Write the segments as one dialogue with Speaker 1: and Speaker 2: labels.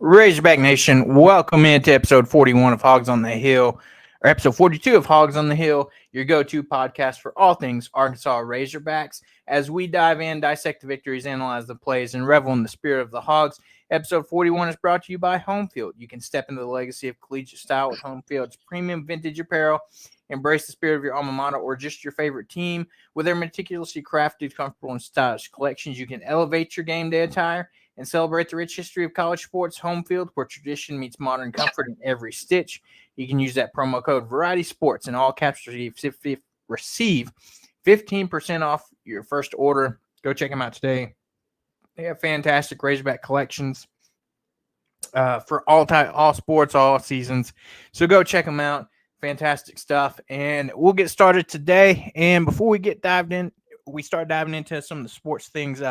Speaker 1: Razorback Nation, welcome into episode 41 of Hogs on the Hill, or episode 42 of Hogs on the Hill, your go-to podcast for all things Arkansas Razorbacks. As we dive in, dissect the victories, analyze the plays, and revel in the spirit of the Hogs, episode 41 is brought to you by Homefield. You can step into the legacy of collegiate style with Homefield's premium vintage apparel, embrace the spirit of your alma mater or just your favorite team. With their meticulously crafted, comfortable, and stylish collections, you can elevate your game day attire and celebrate the rich history of college sports. Homefield, where tradition meets modern comfort in every stitch. You can use that promo code Variety Sports in all caps to receive 15% off your first order. Go check them out today. They have fantastic Razorback collections for all sports, all seasons. So go check them out. Fantastic stuff. And we'll get started today. And before we start diving into some of the sports things,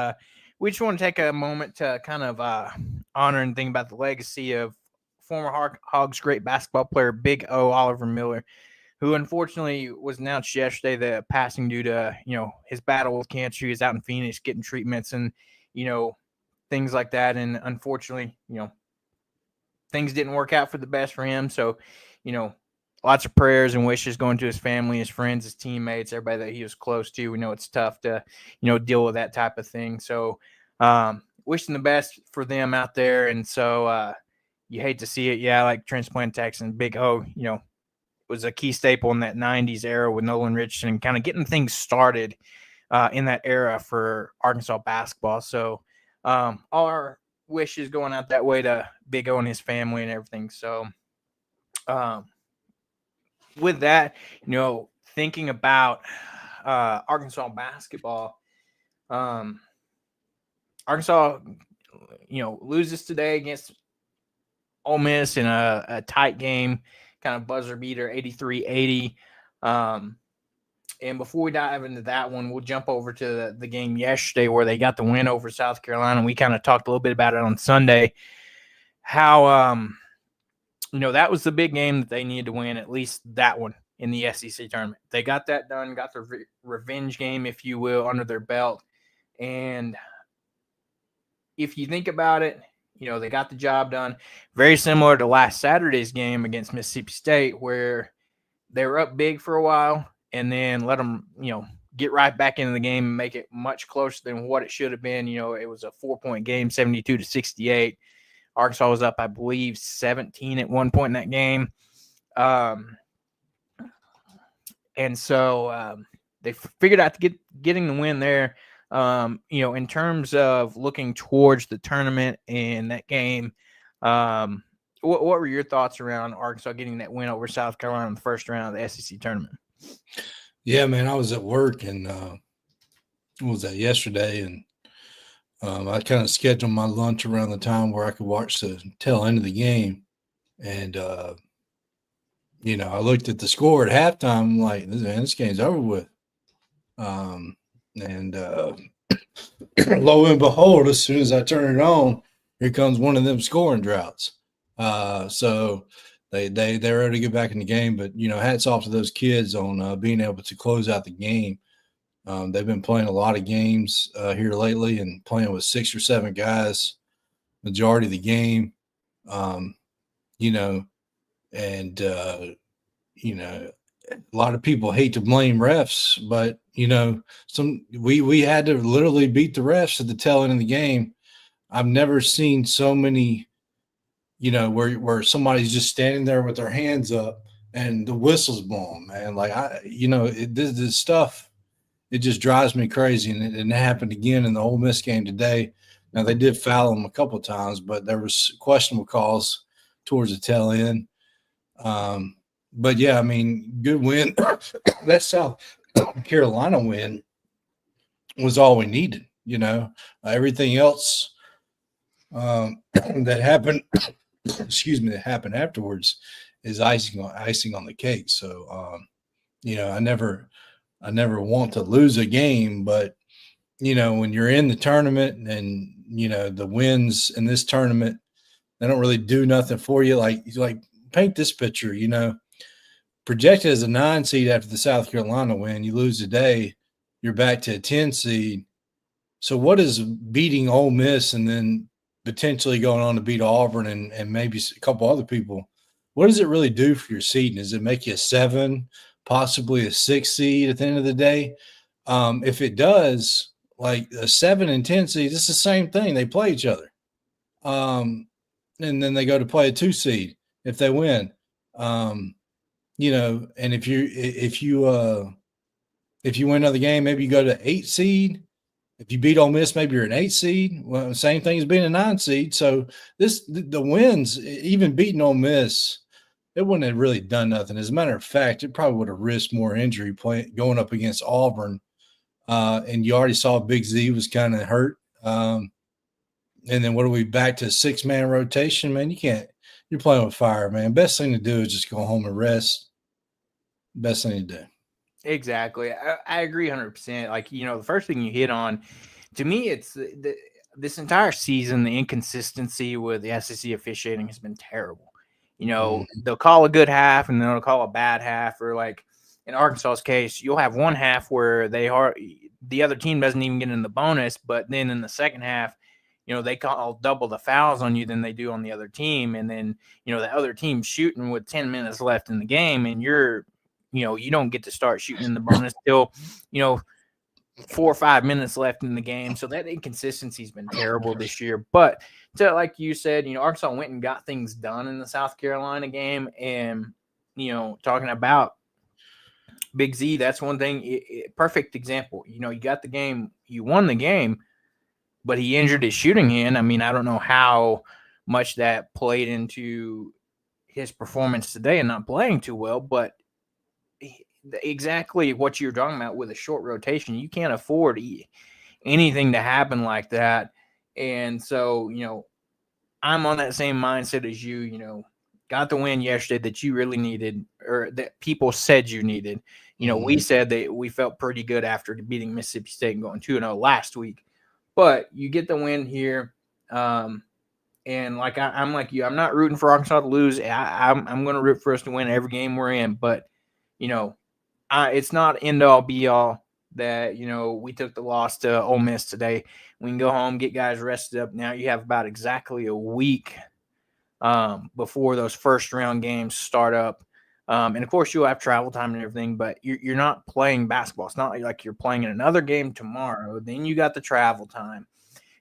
Speaker 1: we just want to take a moment to kind of honor and think about the legacy of former Hogs great basketball player, Big O Oliver Miller, who unfortunately was announced yesterday the passing due to, his battle with cancer. He was out in Phoenix getting treatments and, things like that. And unfortunately, things didn't work out for the best for him. So, lots of prayers and wishes going to his family, his friends, his teammates, everybody that he was close to. We know it's tough to, deal with that type of thing. So wishing the best for them out there. And so you hate to see it. Yeah, like transplant Texan, Big O, was a key staple in that 90s era with Nolan Richardson and kind of getting things started in that era for Arkansas basketball. So all our wishes going out that way to Big O and his family and everything. So with that, thinking about Arkansas basketball, Arkansas, loses today against Ole Miss in a tight game, kind of buzzer beater, 83-80. And before we dive into that one, we'll jump over to the game yesterday where they got the win over South Carolina. We kind of talked a little bit about it on Sunday, how that was the big game that they needed to win, at least that one in the SEC tournament. They got that done, got the revenge game, if you will, under their belt. And if you think about it, they got the job done. Very similar to last Saturday's game against Mississippi State, where they were up big for a while and then let them, get right back into the game and make it much closer than what it should have been. It was a 4-point game, 72-68. Arkansas was up, I believe, 17 at one point in that game. And so they figured out to getting the win there. In terms of looking towards the tournament and that game, what were your thoughts around Arkansas getting that win over South Carolina in the first round of the SEC tournament?
Speaker 2: Yeah, man, I was at work and what was that, yesterday, and I kind of scheduled my lunch around the time where I could watch the tail end of the game. And, I looked at the score at halftime. I'm like, this game's over with. And lo and behold, as soon as I turn it on, here comes one of them scoring droughts. So they're ready to get back in the game. But, hats off to those kids on being able to close out the game. They've been playing a lot of games here lately and playing with 6 or 7 guys majority of the game, a lot of people hate to blame refs, but, we had to literally beat the refs at the tail end of the game. I've never seen so many, where somebody's just standing there with their hands up and the whistle's blowing, man. Like, this stuff, it just drives me crazy. And it happened again in the Ole Miss game today. Now, they did foul them a couple of times, but there was questionable calls towards the tail end. But, yeah, I mean, good win. That South Carolina win was all we needed, everything else that happened, that happened afterwards, is icing on the cake. So, I never want to lose a game, but when you're in the tournament and the wins in this tournament, they don't really do nothing for you. Like paint this picture, projected as a 9 seed after the South Carolina win, you lose today, you're back to a 10 seed. So what is beating Ole Miss and then potentially going on to beat Auburn and maybe a couple other people? What does it really do for your seeding? Does it make you a 7, possibly a 6 seed at the end of the day? If it does, like a 7 and 10 seeds, it's the same thing. They play each other. And then they go to play a 2 seed if they win. And if you win another game, maybe you go to 8 seed. If you beat Ole Miss, maybe you're an 8 seed. Well, same thing as being a 9 seed. So the wins, even beating Ole Miss, it wouldn't have really done nothing. As a matter of fact, it probably would have risked more injury going up against Auburn. And you already saw Big Z was kind of hurt. And then what are we back to 6-man rotation? Man, you're playing with fire, man. Best thing to do is just go home and rest. Best thing to do.
Speaker 1: Exactly. I agree 100%. Like, the first thing you hit on, to me, it's this entire season, the inconsistency with the SEC officiating has been terrible. They'll call a good half and then they'll call a bad half, or like in Arkansas's case, you'll have one half where the other team doesn't even get in the bonus, but then in the second half, they call double the fouls on you than they do on the other team. And then, the other team's shooting with 10 minutes left in the game, and you don't get to start shooting in the bonus till, 4 or 5 minutes left in the game. So that inconsistency has been terrible this year. But like you said, Arkansas went and got things done in the South Carolina game. And, talking about Big Z, that's one thing. Perfect example. You got the game, you won the game, but he injured his shooting hand. I mean, I don't know how much that played into his performance today and not playing too well, but exactly what you're talking about with a short rotation. You can't afford anything to happen like that. And so, I'm on that same mindset as you, got the win yesterday that you really needed, or that people said you needed. We said that we felt pretty good after beating Mississippi State and going 2-0 last week. But you get the win here. And like I'm like you, I'm not rooting for Arkansas to lose. I'm going to root for us to win every game we're in. But, it's not end all be all that, we took the loss to Ole Miss today. We can go home, get guys rested up. Now you have about exactly a week before those first round games start up. And of course you'll have travel time and everything, but you're not playing basketball. It's not like you're playing in another game tomorrow. Then you got the travel time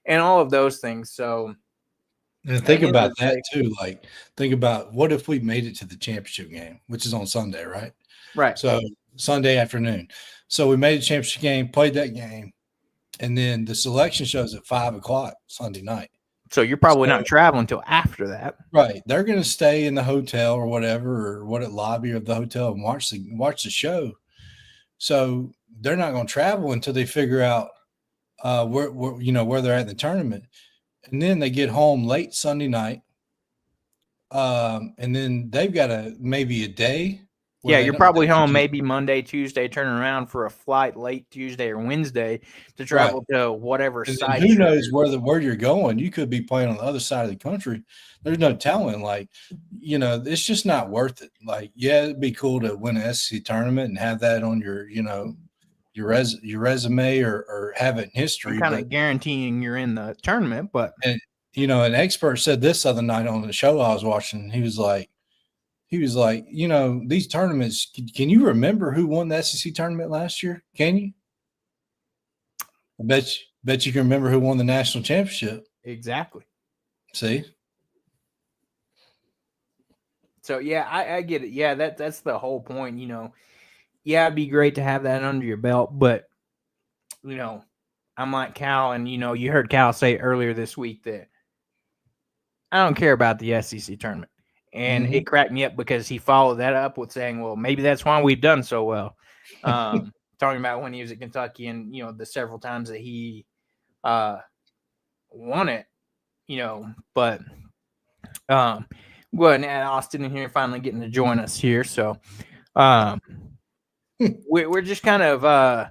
Speaker 1: and all of those things. So,
Speaker 2: and think about that too. Like, think about what if we made it to the championship game, which is on Sunday, right?
Speaker 1: Right.
Speaker 2: So Sunday afternoon. So we made a championship game, played that game, and then the selection shows at 5:00 Sunday night.
Speaker 1: So you're probably not traveling until after that.
Speaker 2: Right. They're going to stay in the hotel or whatever, or lobby of the hotel and watch the show. So they're not going to travel until they figure out where they're at in the tournament. And then they get home late Sunday night. And then they've got maybe a day.
Speaker 1: Yeah, you're probably home maybe Monday, Tuesday, turning around for a flight late Tuesday or Wednesday to travel to whatever site.
Speaker 2: Who knows where you're going? You could be playing on the other side of the country. There's no telling. Like, it's just not worth it. Like, yeah, it'd be cool to win an SEC tournament and have that on your resume or have it in history.
Speaker 1: Kind of guaranteeing you're in the tournament, but
Speaker 2: an expert said this other night on the show I was watching. He was like, these tournaments, can you remember who won the SEC tournament last year? Can you? I bet you can remember who won the national championship.
Speaker 1: Exactly.
Speaker 2: See?
Speaker 1: So, yeah, I get it. Yeah, that's the whole point, Yeah, it'd be great to have that under your belt, but, I'm like Cal, and, you heard Cal say earlier this week that I don't care about the SEC tournament. And it cracked me up because he followed that up with saying, well, maybe that's why we've done so well. Talking about when he was at Kentucky and, the several times that he won it, but Go ahead and add Austin in here, finally getting to join us here. So we're just kind of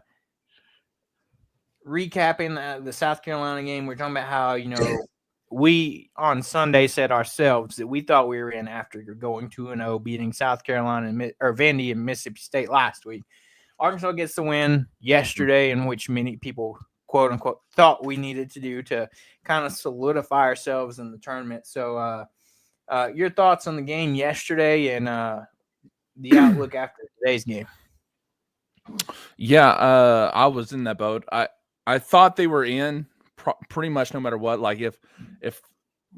Speaker 1: recapping the South Carolina game. We're talking about how, we on Sunday said ourselves that we thought we were in after going 2-0, beating South Carolina or Vandy and Mississippi State last week. Arkansas gets the win yesterday, in which many people, quote unquote, thought we needed to do to kind of solidify ourselves in the tournament. So your thoughts on the game yesterday and the outlook after today's game?
Speaker 3: Yeah, I was in that boat. I thought they were in pretty much no matter what. Like if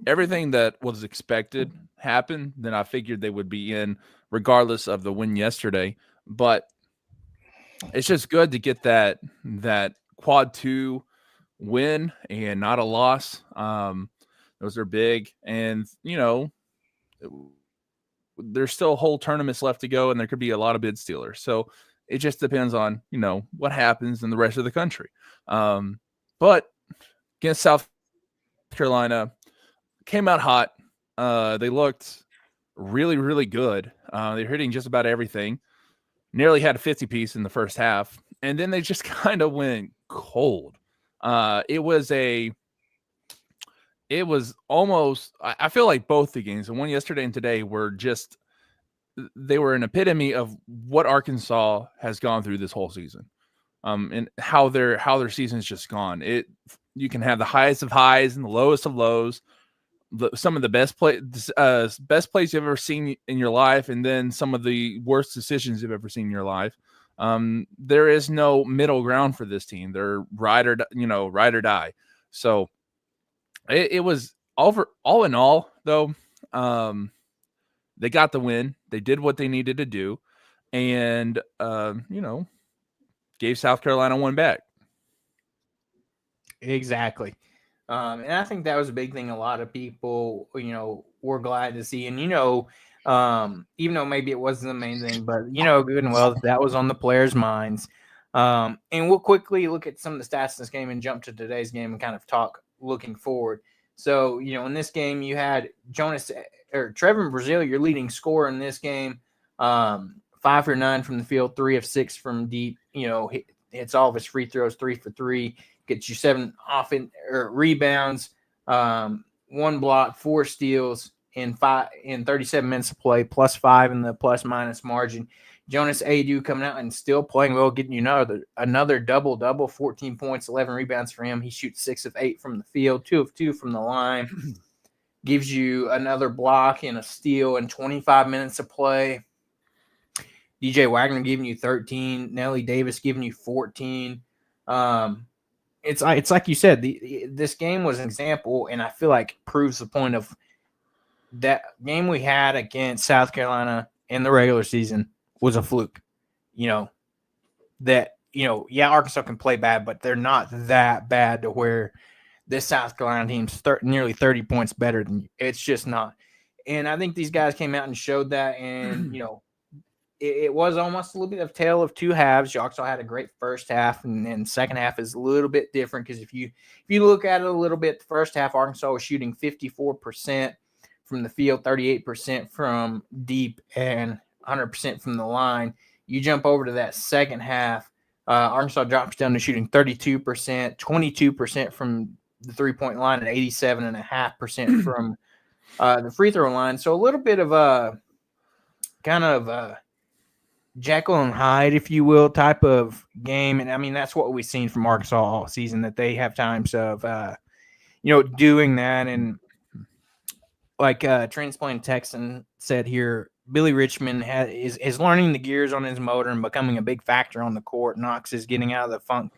Speaker 3: everything that was expected happened, then I figured they would be in regardless of the win yesterday. But it's just good to get that quad 2 win and not a loss. Those are big, and there's still whole tournaments left to go, and there could be a lot of bid stealers. So it just depends on what happens in the rest of the country. But against South Carolina, came out hot. They looked really, really good. They're hitting just about everything. Nearly had a 50-piece in the first half, and then they just kind of went cold. It was almost, I feel like both the games, the one yesterday and today, they were an epitome of what Arkansas has gone through this whole season. And how their season's just gone. You can have the highest of highs and the lowest of lows. Some of the best plays you've ever seen in your life, and then some of the worst decisions you've ever seen in your life. There is no middle ground for this team. They're ride or die. So it was all in all, though. They got the win. They did what they needed to do, and gave South Carolina one back.
Speaker 1: Exactly. And I think that was a big thing. A lot of people, were glad to see. And, even though maybe it wasn't the main thing, but, good and well, that was on the players' minds. And we'll quickly look at some of the stats in this game and jump to today's game and kind of talk looking forward. So, in this game, you had Trevor Brazile, your leading scorer in this game, 5 for 9 from the field, 3 of 6 from deep, hits all of his free throws, 3 for 3. Gets you 7 rebounds, 1 block, 4 steals in 37 minutes of play, +5 in the plus-minus margin. Jonas Adu coming out and still playing well, getting you another double-double, 14 points, 11 rebounds for him. He shoots 6 of 8 from the field, 2 of 2 from the line. Gives you another block and a steal in 25 minutes of play. DJ Wagner giving you 13. Nelly Davis giving you 14. It's like you said, this game was an example, and I feel like proves the point of that game we had against South Carolina in the regular season was a fluke. Arkansas can play bad, but they're not that bad to where this South Carolina team's nearly 30 points better than you. It's just not. And I think these guys came out and showed that, and, it was almost a little bit of tale of two halves. You also had a great first half, and then second half is a little bit different because if you look at it a little bit, the first half Arkansas was shooting 54% from the field, 38% from deep, and 100% from the line. You jump over to that second half, Arkansas drops down to shooting 32%, 22% from the three-point line, and 87.5% from the free throw line. So a little bit of a kind of Jekyll and Hyde, if you will, type of game. And I mean, that's what we've seen from Arkansas all season, that they have times of, doing that. And like Transplant Texan said here, Billy Richmond is learning the gears on his motor and becoming a big factor on the court. Knox is getting out of the funk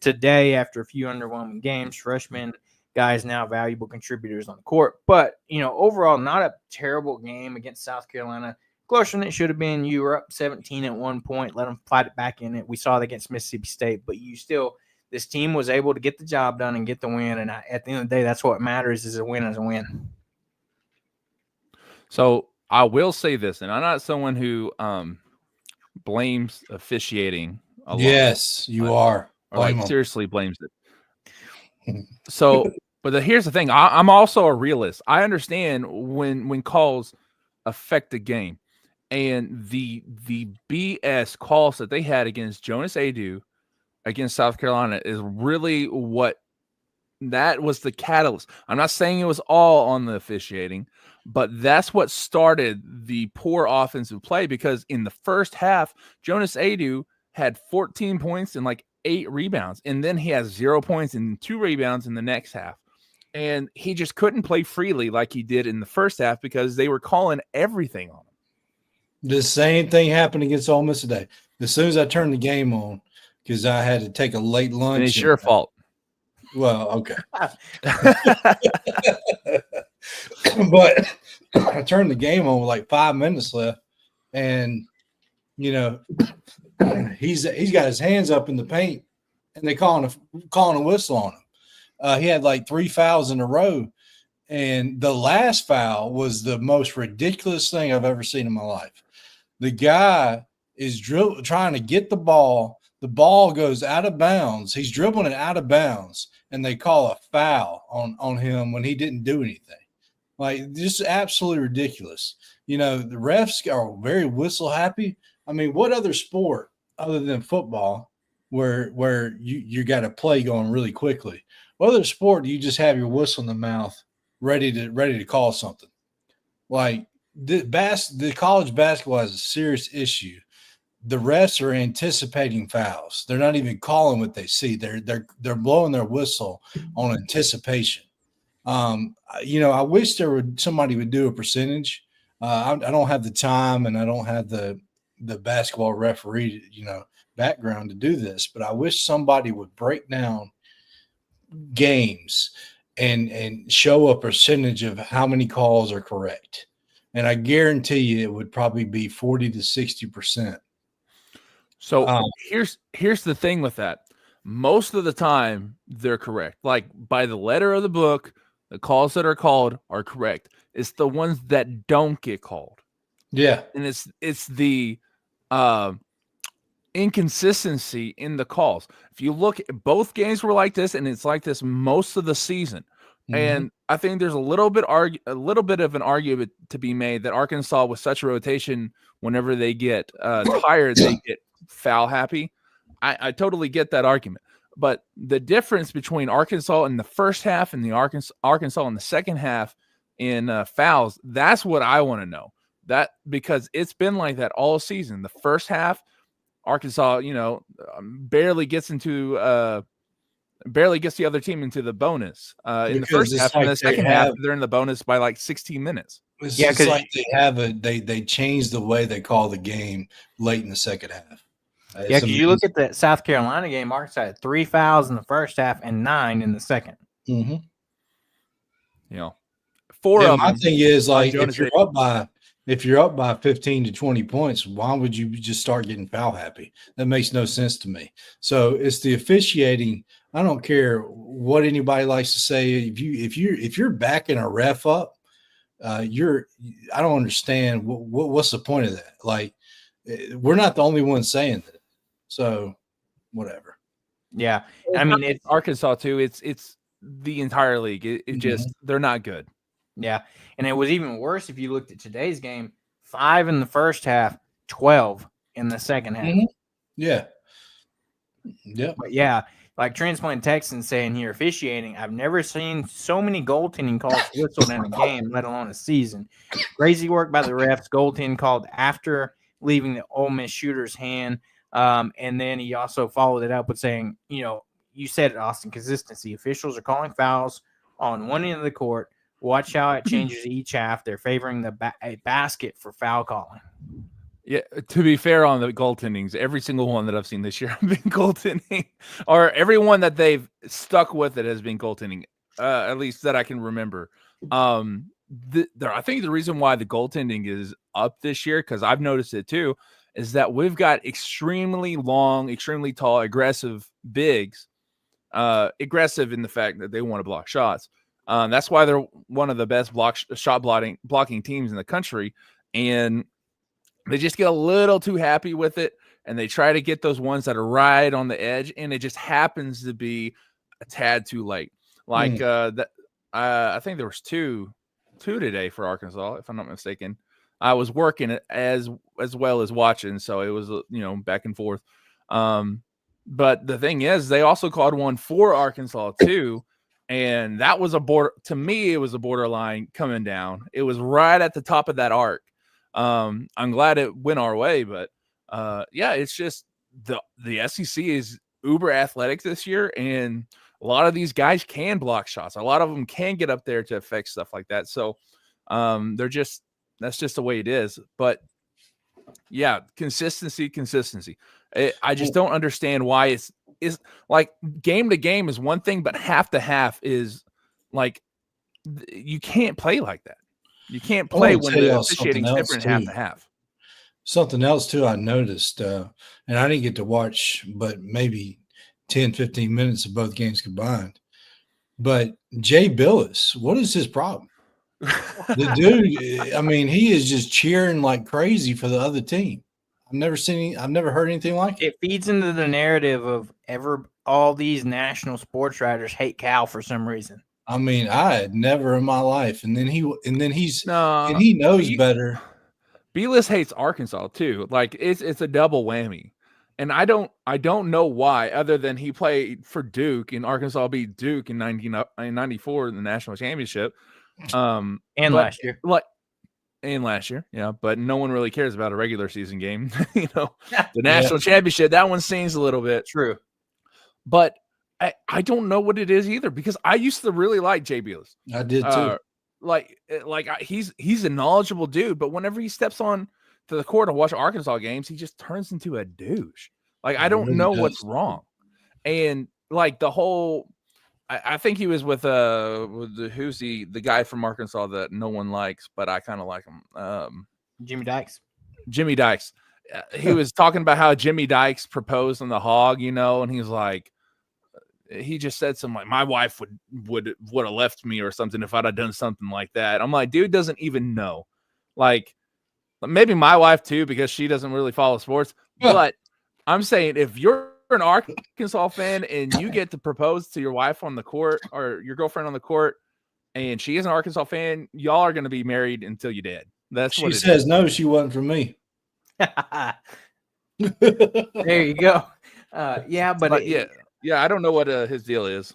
Speaker 1: today after a few underwhelming games. Freshman guys now valuable contributors on the court. But, overall, not a terrible game against South Carolina. Closer than it should have been. You were up 17 at one point. Let them fight it back in it. We saw it against Mississippi State. But this team was able to get the job done and get the win. And at the end of the day, that's what matters, is a win is a win.
Speaker 3: So I will say this, and I'm not someone who blames officiating a lot.
Speaker 2: Yes, you are.
Speaker 3: Seriously blames it. So, but here's the thing. I'm also a realist. I understand when calls affect the game. And the BS calls that they had against Jonas Adu against South Carolina is really what that was the catalyst. I'm not saying it was all on the officiating, but that's what started the poor offensive play, because in the first half, Jonas Adu had 14 points and like 8 rebounds, and then he has 0 points and 2 rebounds in the next half. And he just couldn't play freely like he did in the first half because they were calling everything on him.
Speaker 2: The same thing happened against Ole Miss today. As soon as I turned the game on, because I had to take a late lunch.
Speaker 3: And it's your fault.
Speaker 2: Well, okay. But I turned the game on with like 5 minutes left, and he's got his hands up in the paint, and they calling a whistle on him. He had like 3 fouls in a row, and the last foul was the most ridiculous thing I've ever seen in my life. The guy is trying to get the ball. The ball goes out of bounds. He's dribbling it out of bounds, and they call a foul on him when he didn't do anything. Like, just absolutely ridiculous. The refs are very whistle happy. I mean, what other sport other than football where you got a play going really quickly? What other sport do you just have your whistle in the mouth ready to call something? Like, the college basketball has a serious issue. The refs are anticipating fouls. They're not even calling what they see. They're blowing their whistle on anticipation. I wish somebody would do a percentage. I don't have the time, and I don't have the basketball referee, background to do this, but I wish somebody would break down games and show a percentage of how many calls are correct. And I guarantee you it would probably be 40 to 60%.
Speaker 3: So here's the thing with that. Most of the time they're correct. Like, by the letter of the book, the calls that are called are correct. It's the ones that don't get called.
Speaker 2: Yeah.
Speaker 3: And it's the inconsistency in the calls. If you look, both games were like this, and it's like this most of the season. Mm-hmm. And I think there's a little bit of an argument to be made that Arkansas, with such a rotation, whenever they get tired, they get foul happy. I totally get that argument. But the difference between Arkansas in the first half and the Arkansas in the second half in fouls, that's what I want to know. That, because it's been like that all season. The first half, Arkansas, barely gets the other team into the bonus in the first half. And the second half, they're in the bonus by like 16 minutes.
Speaker 2: It's just like they changed the way they call the game late in the second half.
Speaker 1: Yeah, because you look at the South Carolina game, Arkansas had 3 fouls in the first half and 9 in the second.
Speaker 2: Mm-hmm.
Speaker 3: 4 of them.
Speaker 2: My thing is, like, if you're up by 15 to 20 points, why would you just start getting foul happy? That makes no sense to me. So it's the officiating. I don't care what anybody likes to say. If you're backing a ref up, I don't understand what's the point of that. Like, we're not the only ones saying that. So whatever.
Speaker 1: Yeah. I mean, it's
Speaker 3: Arkansas too. It's the entire league. It just, they're not good.
Speaker 1: Yeah. And it was even worse if you looked at today's game. 5 in the first half, 12 in the second half.
Speaker 2: Mm-hmm. Yeah. Yeah.
Speaker 1: But yeah, like Transplant Texans saying here, officiating, I've never seen so many goaltending calls whistled in a game, let alone a season. Crazy work by the refs. Goaltending called after leaving the Ole Miss shooter's hand. And then he also followed it up with saying, you said it, Austin, consistency. Officials are calling fouls on one end of the court. Watch how it changes each half. They're favoring a basket for foul calling.
Speaker 3: Yeah, to be fair on the goaltendings, every single one that I've seen this year have been goaltending, or every one that they've stuck with it has been goaltending, at least that I can remember. I think the reason why the goaltending is up this year, because I've noticed it too, is that we've got extremely long, extremely tall, aggressive bigs, aggressive in the fact that they want to block shots. That's why they're one of the best shot blocking teams in the country, and they just get a little too happy with it, and they try to get those ones that are right on the edge, and it just happens to be a tad too late. Like I think there was two today for Arkansas, if I'm not mistaken. I was working as well as watching, so it was back and forth. But the thing is, they also called one for Arkansas too, and that was to me, it was a borderline coming down. It was right at the top of that arc. I'm glad it went our way, but yeah, it's just the SEC is uber athletic this year, and a lot of these guys can block shots. A lot of them can get up there to affect stuff like that. So that's just the way it is. But yeah, consistency. I just don't understand why it's like game to game is one thing, but half to half is like you can't play like that. You can't play when the officiating is different half to half.
Speaker 2: Something else too I noticed, and I didn't get to watch but maybe 10, 15 minutes of both games combined. But Jay Billis, what is his problem? The dude, I mean, he is just cheering like crazy for the other team. I've never heard anything like it.
Speaker 1: It feeds into the narrative of all these national sports writers hate Cal for some reason.
Speaker 2: I mean, I had never in my life, and he knows better.
Speaker 3: Bellis hates Arkansas too. Like it's a double whammy. And I don't know why, other than he played for Duke and Arkansas beat Duke in 1994 in the national championship.
Speaker 1: And last year.
Speaker 3: Yeah. But no one really cares about a regular season game. The national championship, that one stings a little bit.
Speaker 1: True.
Speaker 3: But I don't know what it is either, because I used to really like Jay Bellis.
Speaker 2: I did too.
Speaker 3: He's a knowledgeable dude, but whenever he steps on to the court and watch Arkansas games, he just turns into a douche. Like, I don't know what's wrong. And like the whole, I think he was with who's the guy from Arkansas that no one likes, but I kind of like him.
Speaker 1: Jimmy Dykes.
Speaker 3: He was talking about how Jimmy Dykes proposed on the Hog, and he's like, he just said something like, my wife would have left me or something if I'd have done something like that. I'm like, dude doesn't even know. Like, maybe my wife too, because she doesn't really follow sports. Yeah. But I'm saying, if you're an Arkansas fan and you get to propose to your wife on the court or your girlfriend on the court, and she is an Arkansas fan, y'all are going to be married until you're dead. That's what
Speaker 2: she says. No, she wasn't for me.
Speaker 1: There you go.
Speaker 3: Yeah, I don't know what his deal is.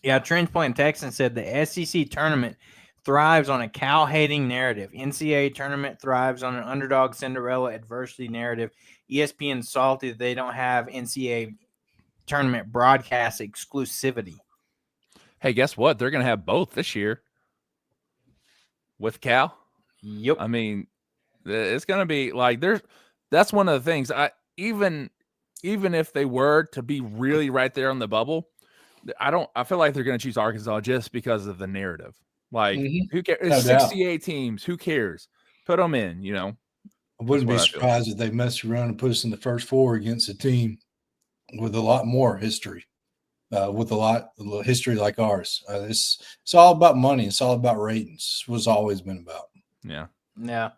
Speaker 1: Yeah, Transplant Texan said the SEC tournament thrives on a Cal-hating narrative. NCAA tournament thrives on an underdog Cinderella adversity narrative. ESPN salty that they don't have NCAA tournament broadcast exclusivity.
Speaker 3: Hey, guess what? They're going to have both this year with Cal.
Speaker 1: Yep.
Speaker 3: I mean, it's going to be like that's one of the things. Even if they were to be really right there on the bubble, I feel like they're going to choose Arkansas just because of the narrative. Like, who cares? It's 68 teams. Who cares? Put them in, I
Speaker 2: wouldn't be surprised if they messed around and put us in the first four against a team with a lot more history, with a lot of history like ours. It's all about money. It's all about ratings. It's always been about.
Speaker 3: Yeah.
Speaker 1: Yeah.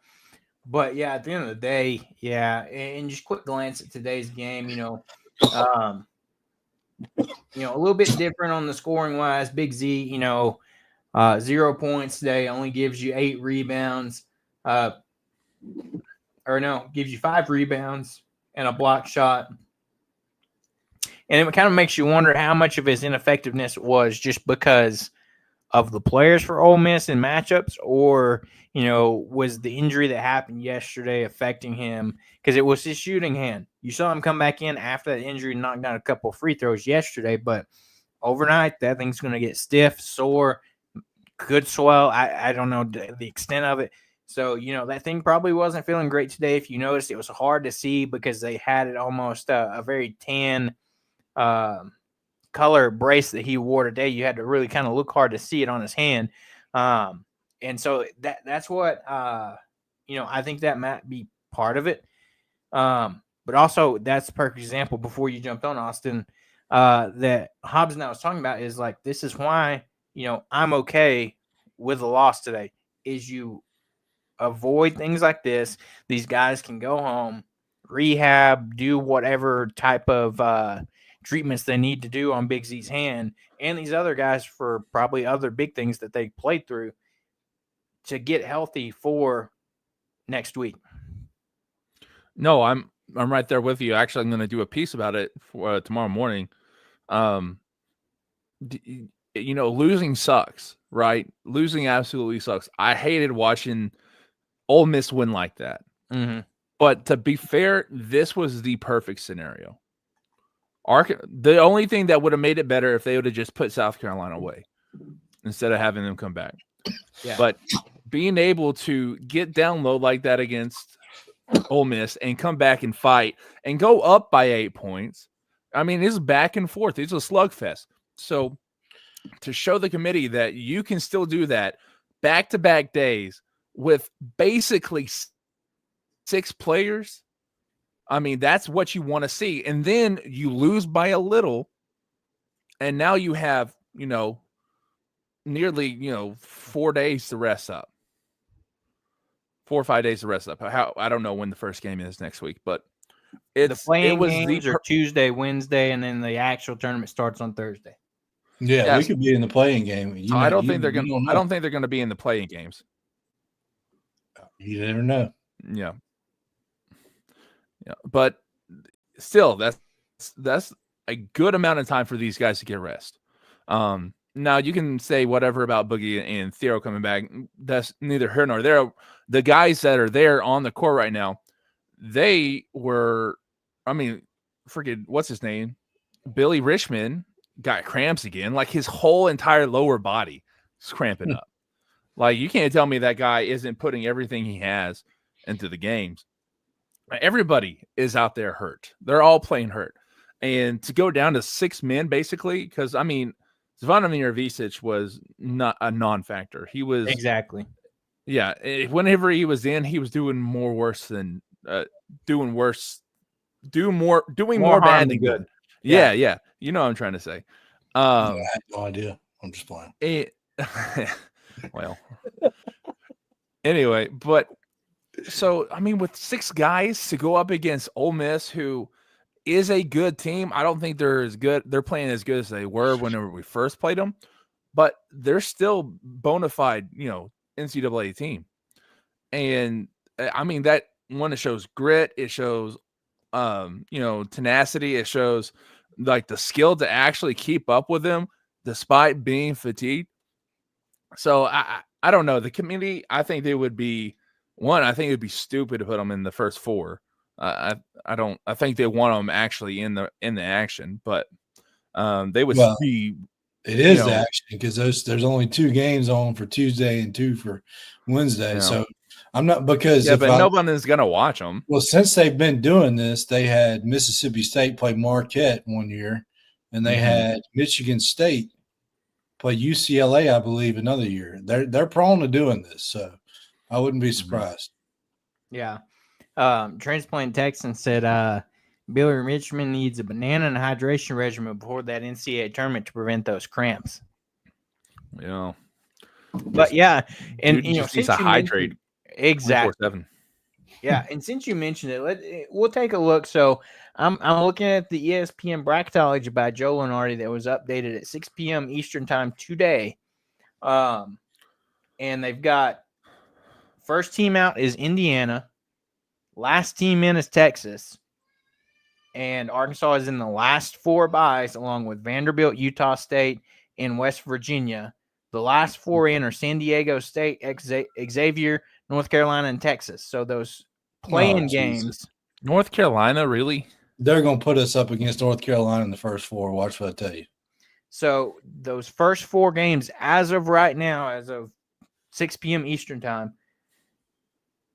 Speaker 1: But yeah, at the end of the day, yeah, and just quick glance at today's game, a little bit different on the scoring wise. Big Z, 0 points today, only gives you 8 rebounds, gives you 5 rebounds and a block shot. And it kind of makes you wonder how much of his ineffectiveness was just because of the players for Ole Miss in matchups, or was the injury that happened yesterday affecting him? Because it was his shooting hand. You saw him come back in after that injury and knock down a couple of free throws yesterday, but overnight that thing's going to get stiff, sore, could swell. I don't know the extent of it. So, that thing probably wasn't feeling great today. If you noticed, it was hard to see because they had it almost a very tan color brace that he wore today. You had to really kind of look hard to see it on his hand. And so that's what, I think that might be part of it. But also that's a perfect example before you jumped on, Austin, that Hobbs and I was talking about is like, this is why, I'm okay with a loss today, is you avoid things like this. These guys can go home, rehab, do whatever type of treatments they need to do on Big Z's hand, and these other guys for probably other big things that they played through. to get healthy for next week.
Speaker 3: No, I'm right there with you. Actually, I'm going to do a piece about it for tomorrow morning. Losing sucks, right? Losing absolutely sucks. I hated watching Ole Miss win like that.
Speaker 1: Mm-hmm.
Speaker 3: But to be fair, this was the perfect scenario. The only thing that would have made it better if they would have just put South Carolina away instead of having them come back.
Speaker 1: Yeah.
Speaker 3: But being able to get down low like that against Ole Miss and come back and fight and go up by 8 points, I mean, it's back and forth. It's a slugfest. So to show the committee that you can still do that back-to-back days with basically 6 players, I mean, that's what you want to see. And then you lose by a little, and now you have, nearly, 4 days to rest up. 4 or 5 days to rest up. I don't know when the first game is next week, but
Speaker 1: the playing games are Tuesday, Wednesday, and then the actual tournament starts on Thursday.
Speaker 2: Yeah,
Speaker 3: yes.
Speaker 2: We could be in the playing game.
Speaker 3: I don't think they're going to be in the playing games.
Speaker 2: You never know.
Speaker 3: Yeah. Yeah, but still, that's a good amount of time for these guys to get rest. Now you can say whatever about Boogie and Theo coming back. That's neither here nor there. The guys that are there on the court right now, they were, forget what's his name, Billy Richmond got cramps again. Like his whole entire lower body is cramping up. Like you can't tell me that guy isn't putting everything he has into the games. Everybody is out there hurt. They're all playing hurt. And to go down to 6 men, basically, because, Zvonimir Visic was not a non-factor. He was... Exactly. Yeah. Whenever he was in, he was doing more worse than... doing more bad than good. Yeah. You know what I'm trying to say.
Speaker 2: I have no idea. I'm just playing.
Speaker 3: Well. Anyway, but... So, with 6 guys to go up against Ole Miss, who is a good team, I don't think they're as good. They're playing as good as they were whenever we first played them, but they're still bona fide, NCAA team. And that one, it shows grit. It shows, tenacity. It shows like the skill to actually keep up with them despite being fatigued. So I don't know. The committee, I think they would be. I think it'd be stupid to put them in the first 4. I think they want them actually in the action, but they would be.
Speaker 2: It is action because there's only 2 games on for Tuesday and 2 for Wednesday. Yeah. So I'm not because
Speaker 3: but nobody's gonna watch them.
Speaker 2: Well, since they've been doing this, they had Mississippi State play Marquette one year, and they had Michigan State play UCLA, I believe, another year. They're prone to doing this, so. I wouldn't be surprised.
Speaker 1: Yeah. Transplant Texan said Billy Richmond needs a banana and hydration regimen before that NCAA tournament to prevent those cramps.
Speaker 3: Yeah.
Speaker 1: But yeah, and
Speaker 3: just needs to hydrate.
Speaker 1: Exactly.
Speaker 3: 24/7.
Speaker 1: Yeah, and since you mentioned it, we'll take a look. So I'm looking at the ESPN bracketology by Joe Lenardi that was updated at 6 p.m. Eastern time today. And they've got first team out is Indiana. Last team in is Texas. And Arkansas is in the last 4 byes, along with Vanderbilt, Utah State, and West Virginia. The last 4 in are San Diego State, Xavier, North Carolina, and Texas. So those playing games.
Speaker 3: North Carolina, really?
Speaker 2: They're going to put us up against North Carolina in the first 4. Watch what I tell you.
Speaker 1: So those first 4 games, as of right now, as of 6 p.m. Eastern time,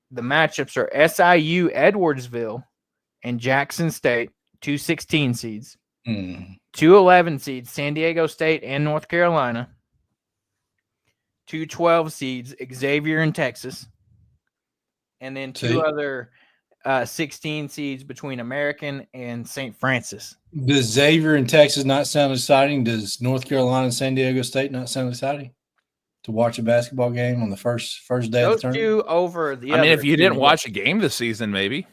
Speaker 1: the matchups are SIU, Edwardsville, and Jackson State, 2 16 seeds. 2 11 seeds, San Diego State and North Carolina. 2 12 seeds, Xavier and Texas. And then 2 other 16 seeds between American and St. Francis.
Speaker 2: Does Xavier and Texas not sound exciting? Does North Carolina and San Diego State not sound exciting? To watch a basketball game on the first day of the tournament?
Speaker 1: Those 2 over the
Speaker 3: other. If you didn't watch a game this season, maybe.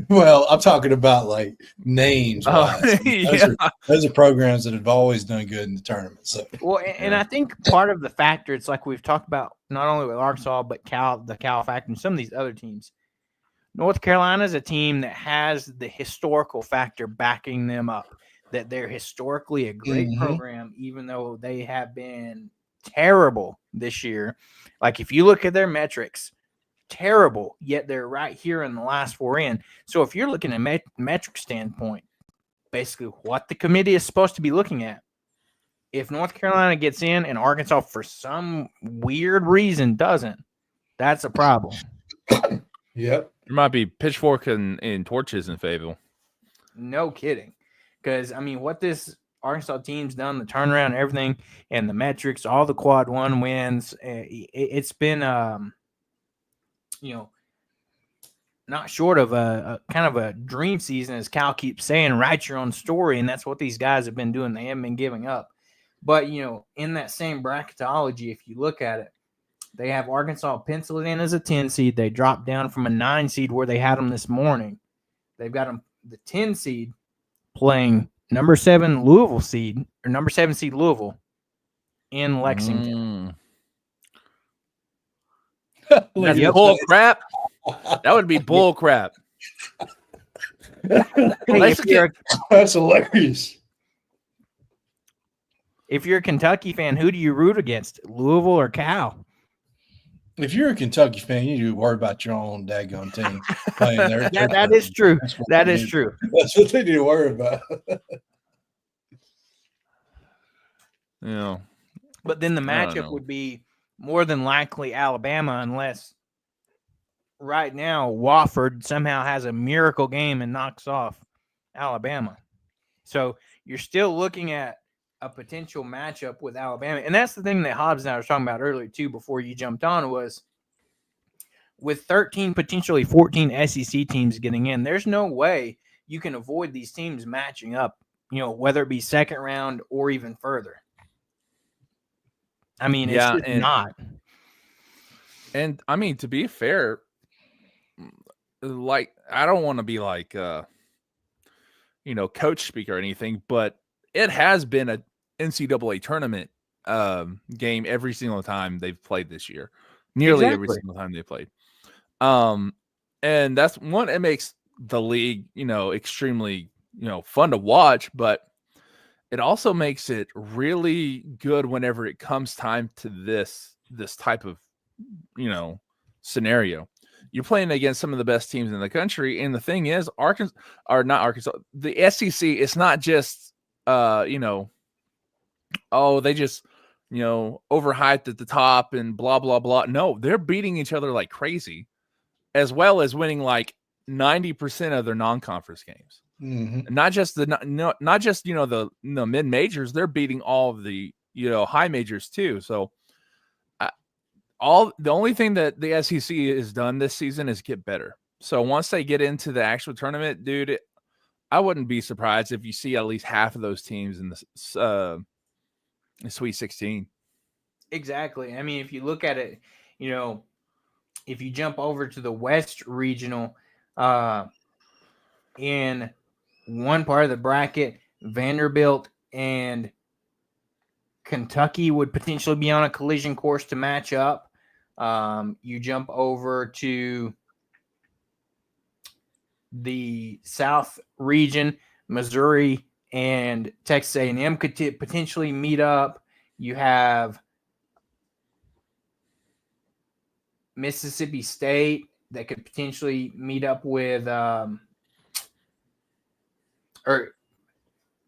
Speaker 2: Well, I'm talking about like names.
Speaker 3: Oh, yeah.
Speaker 2: Those are programs that have always done good in the tournament. So,
Speaker 1: Well, and I think part of the factor, it's like we've talked about not only with Arkansas, but the Cal factor and some of these other teams. North Carolina is a team that has the historical factor backing them up, that they're historically a great program, even though they have been terrible this year. Like if you look at their metrics, terrible, yet they're right here in the last four in. So if you're looking at metric standpoint, basically what the committee is supposed to be looking at, if North Carolina gets in and Arkansas for some weird reason doesn't, that's a problem.
Speaker 2: Yep.
Speaker 3: There might be pitchfork and torches in Fayetteville.
Speaker 1: No kidding. Because, I mean, what this Arkansas team's done, the turnaround and everything, and the metrics, all the quad one wins, it's been, not short of a kind of a dream season, as Cal keeps saying, write your own story, and that's what these guys have been doing. They haven't been giving up. But, in that same bracketology, if you look at it, they have Arkansas penciled in as a 10 seed. They dropped down from a 9 seed where they had them this morning. They've got them, the 10 seed, playing number 7 seed Louisville in Lexington.
Speaker 3: That's bull crap. That would be bull crap.
Speaker 1: Hey,
Speaker 2: that's hilarious.
Speaker 1: If you're a Kentucky fan, who do you root against, Louisville or Cal?
Speaker 2: If you're a Kentucky fan, you need to worry about your own daggone team playing there.
Speaker 1: Yeah, that is true. That is true.
Speaker 2: That's what they need to worry about.
Speaker 3: Yeah.
Speaker 1: But then the matchup would be more than likely Alabama, unless right now Wofford somehow has a miracle game and knocks off Alabama. So you're still looking at a potential matchup with Alabama. And that's the thing that Hobbs and I was talking about earlier too, before you jumped on, was with 13, potentially 14 SEC teams getting in, there's no way you can avoid these teams matching up, whether it be second round or even further. I mean, it's just not.
Speaker 3: And I mean, to be fair, like, I don't want to be like, coach speak or anything, but it has been a NCAA tournament game every single time they've played this year. Nearly every single time they played. And that's one, it makes the league, extremely, fun to watch, but it also makes it really good whenever it comes time to this type of, scenario. You're playing against some of the best teams in the country. And the thing is, the SEC, it's not just, they just, overhyped at the top and blah, blah, blah. No, they're beating each other like crazy, as well as winning like 90% of their non-conference games.
Speaker 2: Mm-hmm.
Speaker 3: Not just the mid majors, they're beating all of the, high majors too. So the only thing that the SEC has done this season is get better. So once they get into the actual tournament, dude, I wouldn't be surprised if you see at least half of those teams in the Sweet 16.
Speaker 1: Exactly. I mean, if you look at it, if you jump over to the West Regional, in one part of the bracket, Vanderbilt and Kentucky would potentially be on a collision course to match up. You jump over to the South region, Missouri and Texas A&M could potentially meet up. You have Mississippi State that could potentially meet up with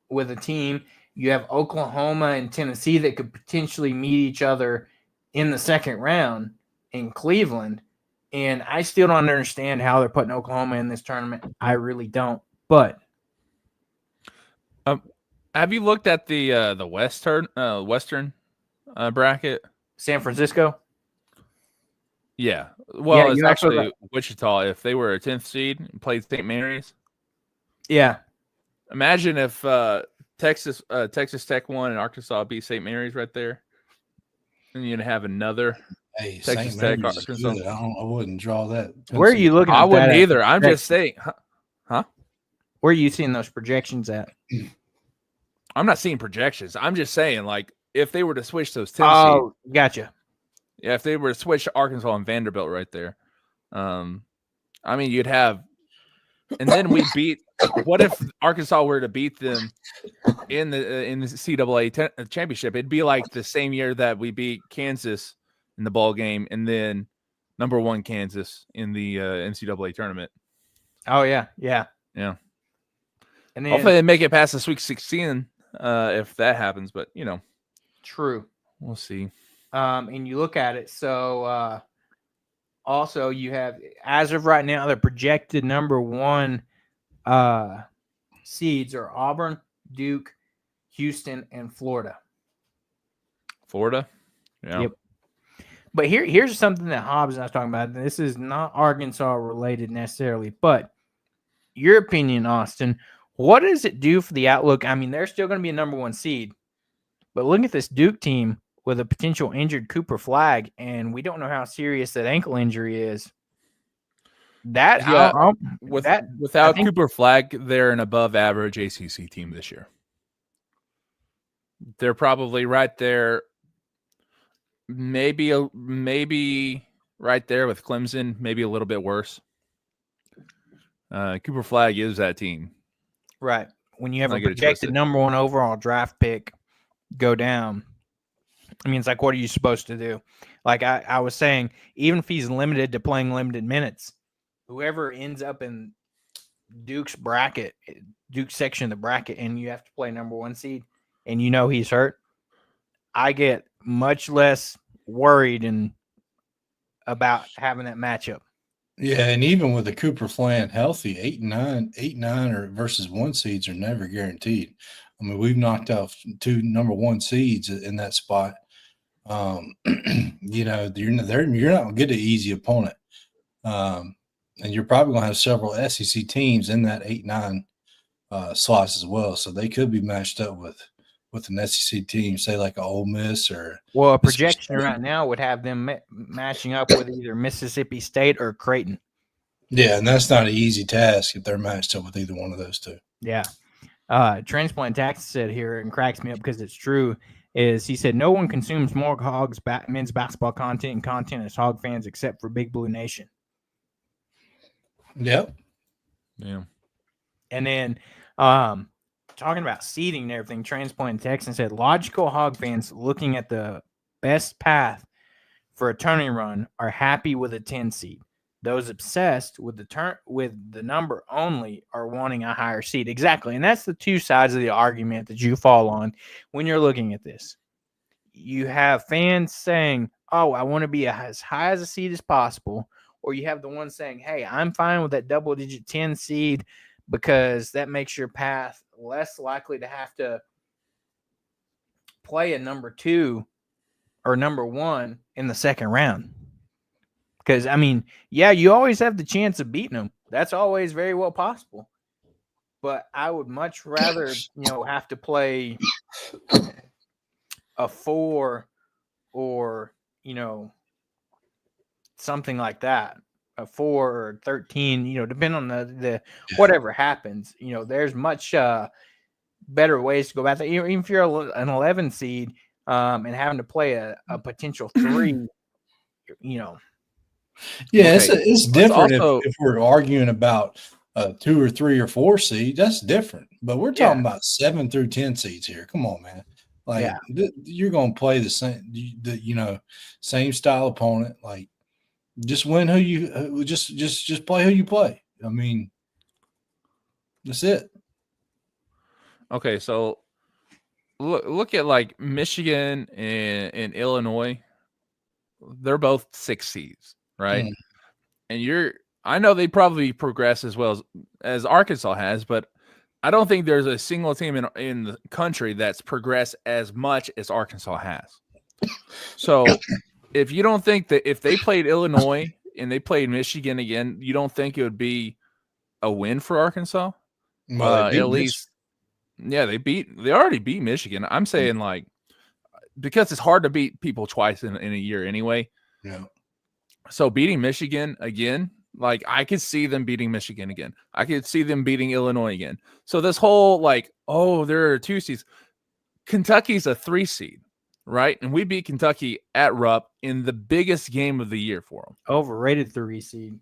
Speaker 1: with a team. You have Oklahoma and Tennessee that could potentially meet each other in the second round in Cleveland. And I still don't understand how they're putting Oklahoma in this tournament. I really don't. But
Speaker 3: have you looked at the Western bracket?
Speaker 1: San Francisco?
Speaker 3: Yeah. Well,
Speaker 1: Yeah,
Speaker 3: it's actually Wichita. If they were a 10th seed and played St. Mary's.
Speaker 1: Yeah.
Speaker 3: Imagine if Texas Tech won and Arkansas beat St. Mary's right there. And you'd have another Texas Tech, Arkansas.
Speaker 2: I wouldn't draw that.
Speaker 1: Where are you looking at?
Speaker 3: I wouldn't either. I'm just saying.
Speaker 1: Where are you seeing those projections at?
Speaker 3: I'm not seeing projections. I'm just saying, like, if they were to switch those 10
Speaker 1: Oh, gotcha.
Speaker 3: yeah, if they were to switch Arkansas and Vanderbilt right there, I mean, you'd have, and then we beat. What if Arkansas were to beat them in the NCAA championship? It'd be like the same year that we beat Kansas in the ball game, and then number 1 Kansas in the NCAA tournament.
Speaker 1: Oh yeah.
Speaker 3: And
Speaker 1: And then,
Speaker 3: hopefully they make it past the Sweet 16 if that happens. But
Speaker 1: true.
Speaker 3: we'll see.
Speaker 1: And you look at it. So also you have, as of right now, the projected number 1 seeds are Auburn, Duke, Houston, and Florida.
Speaker 3: Florida, yeah.
Speaker 1: Yep. But here's something that Hobbs and I was talking about. This is not Arkansas related necessarily, but your opinion, Austin, what does it do for the outlook? I mean, they're still going to be a number 1 seed, but look at this Duke team with a potential injured Cooper Flagg, and we don't know how serious that ankle injury is. That
Speaker 3: without Cooper Flagg, they're an above average ACC team this year. They're probably right there, maybe right there with Clemson, maybe a little bit worse. Cooper Flagg is that team.
Speaker 1: Right. When you have a projected number 1 overall draft pick go down, I mean, it's like, what are you supposed to do? Like I was saying, even if he's limited to playing limited minutes, whoever ends up in Duke's bracket, Duke's section of the bracket, and you have to play number 1 seed, and you know he's hurt, I get much less worried and about having that matchup.
Speaker 2: Yeah, and even with the Cooper Flagg healthy, 8 and 9 or versus 1 seeds are never guaranteed. I mean, we've knocked out 2 number 1 seeds in that spot. You know, you're not going to get an easy opponent. And you're probably going to have several SEC teams in that 8-9 slots as well. So they could be matched up with an SEC team, say like a Ole Miss or.
Speaker 1: Well, a projection right now would have them matching up with either Mississippi State or Creighton.
Speaker 2: Yeah, and that's not an easy task if they're matched up with either one of those two.
Speaker 1: Yeah. Transplant Tax said here, and cracks me up because it's true, is he said no one consumes more Hogs men's basketball content as Hog fans except for Big Blue Nation.
Speaker 2: Yep.
Speaker 3: Yeah.
Speaker 1: And then talking about seeding and everything, Transplant Texan said logical Hog fans looking at the best path for a tourney run are happy with a 10 seed. Those obsessed with the number only are wanting a higher seed. Exactly. And that's the two sides of the argument that you fall on when you're looking at this. You have fans saying, oh, I want to be as high as a seed as possible. Or you have the one saying, hey, I'm fine with that double-digit 10 seed because that makes your path less likely to have to play a number 2 or number 1 in the second round. Because, I mean, yeah, you always have the chance of beating them. That's always very well possible. But I would much rather, have to play a 4 or, something like that. A 4 or 13, depending on the whatever happens. There's much better ways to go about that. Even if you're an 11 seed and having to play a potential 3,
Speaker 2: Yeah,
Speaker 3: Okay.
Speaker 2: it's different
Speaker 3: also-
Speaker 2: if we're arguing about 2 or 3 or 4 seed. That's different. But we're talking about 7 through 10 seeds here. Come on, man. Like you're going to play the same style opponent. Like just win who you just play who you play. I mean, that's it.
Speaker 3: Okay, so look at like Michigan and Illinois. They're both 6 seeds, right? And I know they probably progress as well as Arkansas has, but I don't think there's a single team in the country that's progressed as much as Arkansas has. So if you don't think that if they played Illinois and they played Michigan again, you don't think it would be a win for Arkansas?
Speaker 2: Well,
Speaker 3: At least, yeah, they already beat Michigan. I'm saying like, because it's hard to beat people twice in a year anyway.
Speaker 2: Yeah.
Speaker 3: So beating Michigan again Like, I could see them beating Michigan again. I could see them beating Illinois again. So this whole like, oh, there are 2 seeds. Kentucky's a 3 seed, right? And we beat Kentucky at Rupp in the biggest game of the year for them.
Speaker 1: Overrated 3 seed.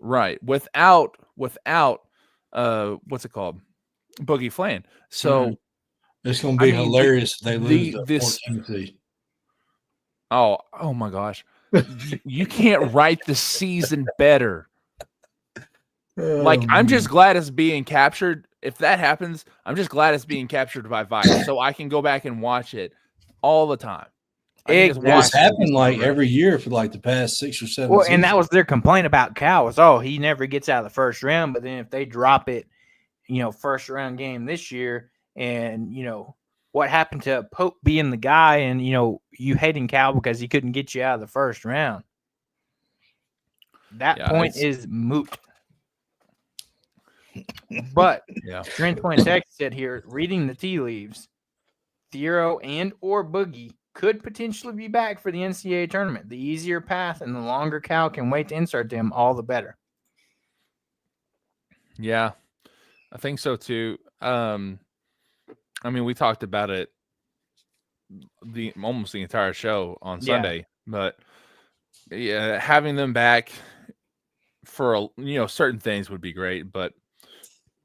Speaker 3: Right. Without what's it called? Boogie Flan. So
Speaker 2: it's going to be hilarious if they lose the 14th seed.
Speaker 3: Oh my gosh. You can't write the season better. Like, I'm just glad it's being captured. If that happens, I'm just glad it's being captured by Vice, so I can go back and watch it all the time.
Speaker 2: It's happened like every year for like the past 6 or 7
Speaker 1: Well,
Speaker 2: seasons.
Speaker 1: and that was their complaint about Cal was, he never gets out of the first round. But then if they drop it, first round game this year, and what happened to Pope being the guy, and you hating Cal because he couldn't get you out of the first round. That point is moot. But Strength Point Texas said here, reading the tea leaves, Thiero and or Boogie could potentially be back for the NCAA tournament. The easier path and the longer Cal can wait to insert them, all the better.
Speaker 3: Yeah, I think so too. We talked about it almost the entire show on Sunday, but having them back for certain things would be great, but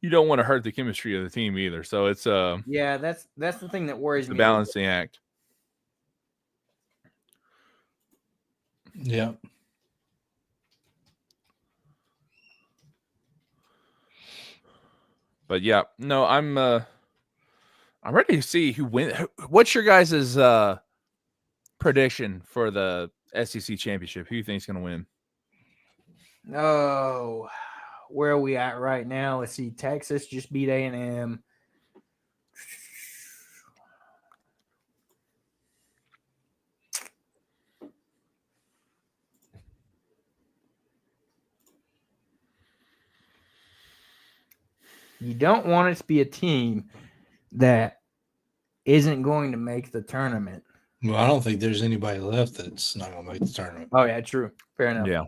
Speaker 3: you don't want to hurt the chemistry of the team either. So it's
Speaker 1: that's the thing that worries me.
Speaker 3: The balancing act.
Speaker 2: Yeah.
Speaker 3: But I'm ready to see who wins. What's your guys' prediction for the SEC championship? Who you think is going to win?
Speaker 1: Oh, where are we at right now? Let's see. Texas just beat A&M. You don't want it to be a team that isn't going to make the tournament.
Speaker 2: Well, I don't think there's anybody left that's not going to make the tournament.
Speaker 1: Oh, yeah, true. Fair enough.
Speaker 3: Yeah.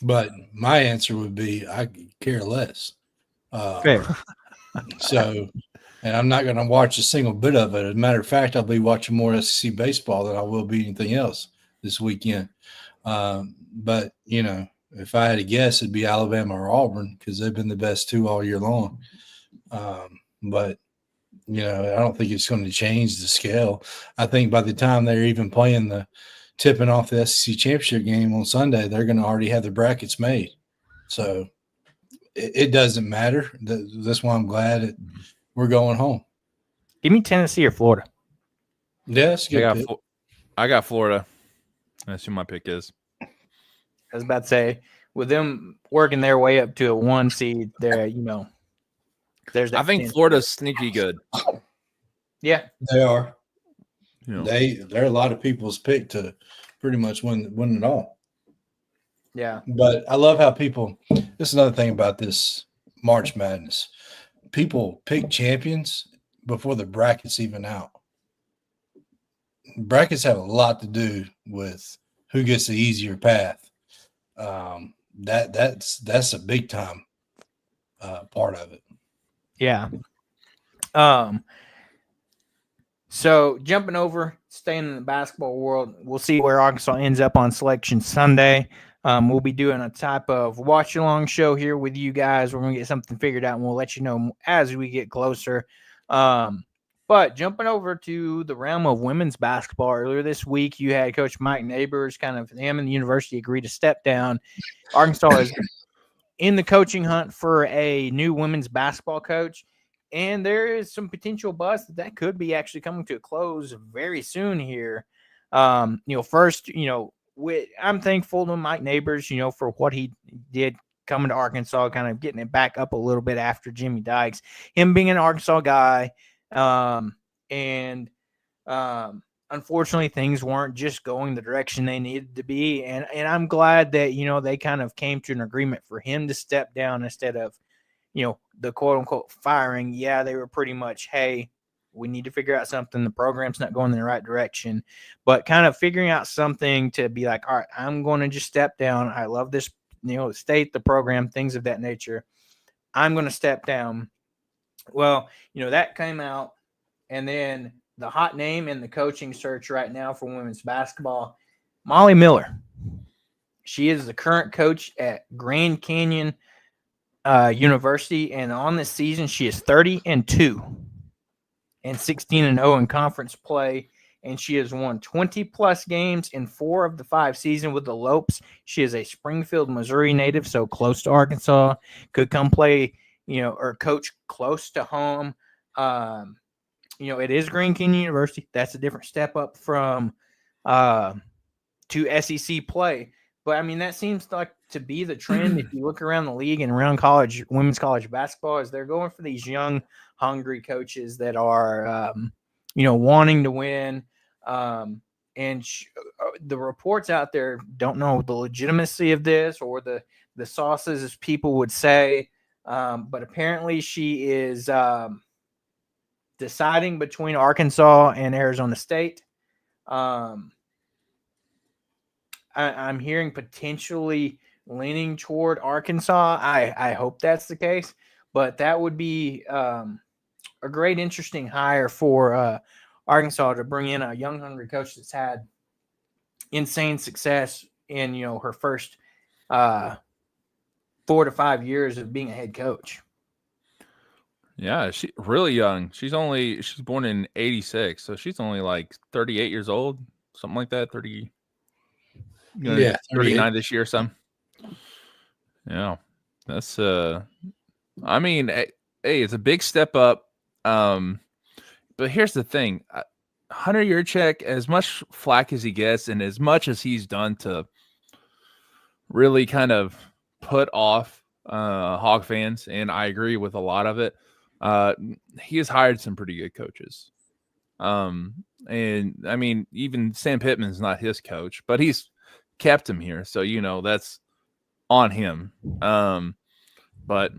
Speaker 2: But my answer would be I care less.
Speaker 1: Fair.
Speaker 2: So, and I'm not going to watch a single bit of it. As a matter of fact, I'll be watching more SEC baseball than I will be anything else this weekend. But, if I had to guess, it'd be Alabama or Auburn because they've been the best two all year long. But, I don't think it's going to change the scale. I think by the time they're even playing the tipping off the SEC championship game on Sunday, they're going to already have the brackets made. So it doesn't matter. That's why I'm glad we're going home.
Speaker 1: Give me Tennessee or Florida.
Speaker 2: Yes,
Speaker 3: I got Florida. That's who my pick is.
Speaker 1: I was about to say, with them working their way up to a 1 seed, there's that.
Speaker 3: I think Florida's sneaky good.
Speaker 1: Yeah,
Speaker 2: they are. They're a lot of people's pick to pretty much win it all.
Speaker 1: Yeah.
Speaker 2: But I love how people – this is another thing about this March Madness. People pick champions before the brackets even out. Brackets have a lot to do with who gets the easier path. That's a big time part of it.
Speaker 1: Yeah. So jumping over, staying in the basketball world, we'll see where Arkansas ends up on Selection Sunday. We'll be doing a type of watch-along show here with you guys. We're going to get something figured out, and we'll let you know as we get closer. But jumping over to the realm of women's basketball, earlier this week, you had Coach Mike Neighbors, him and the university agreed to step down. Arkansas is in the coaching hunt for a new women's basketball coach. And there is some potential buzz that could be actually coming to a close very soon here. First, I'm thankful to Mike Neighbors, for what he did coming to Arkansas, kind of getting it back up a little bit after Jimmy Dykes, him being an Arkansas guy. Unfortunately, things weren't just going the direction they needed to be. And I'm glad that, they kind of came to an agreement for him to step down instead of, the quote unquote firing. Yeah, they were pretty much, hey, we need to figure out something. The program's not going in the right direction, but kind of figuring out something to be like, all right, I'm going to just step down. I love this, the state, the program, things of that nature. I'm going to step down. Well, that came out, and then the hot name in the coaching search right now for women's basketball, Molly Miller. She is the current coach at Grand Canyon University, and on this season, she is 30-2 and 16-0 in conference play, and she has won 20-plus games in 4 of the 5 seasons with the Lopes. She is a Springfield, Missouri native, so close to Arkansas. Could come play, or coach close to home. It is Grand Canyon University. That's a different step up from to SEC play. But, I mean, that seems like to be the trend if you look around the league and around women's college basketball, is they're going for these young, hungry coaches that are, wanting to win. And the reports out there don't know the legitimacy of this or the sauces, as people would say. But apparently she is deciding between Arkansas and Arizona State. I'm hearing potentially leaning toward Arkansas. I hope that's the case, but that would be a great, interesting hire for Arkansas to bring in a young, hungry coach that's had insane success in, her first 4 to 5 years of being a head coach.
Speaker 3: Yeah, she's really young. She's born in 86, so she's only like 38 years old, something like that. 30.
Speaker 2: Yeah,
Speaker 3: 39 this year or something. Yeah, that's I mean, hey, it's a big step up. But here's the thing, Hunter Yurchek, as much flack as he gets, and as much as he's done to really kind of put off Hog fans, and I agree with a lot of it. He has hired some pretty good coaches. And I mean, even Sam Pittman's not his coach, but he's kept him here, so that's on him. But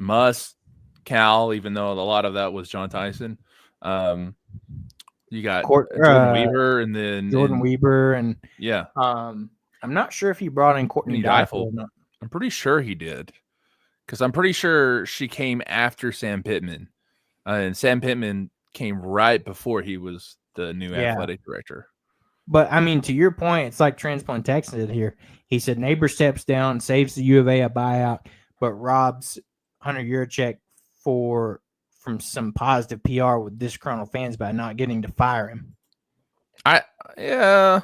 Speaker 3: Cal, even though a lot of that was John Tyson, you got Jordan Weaver, and then
Speaker 1: Weaver, and
Speaker 3: yeah.
Speaker 1: I'm not sure if he brought in Courtney Deifel or not.
Speaker 3: I'm pretty sure he did, because I'm pretty sure she came after Sam Pittman, and Sam Pittman came right before he was the new athletic director.
Speaker 1: But, I mean, to your point, it's like Transplant Texas did here. He said Neighbor steps down, saves the U of A a buyout, but robs Hunter Yurchek from some positive PR with disgruntled fans by not getting to fire him.
Speaker 3: Yeah,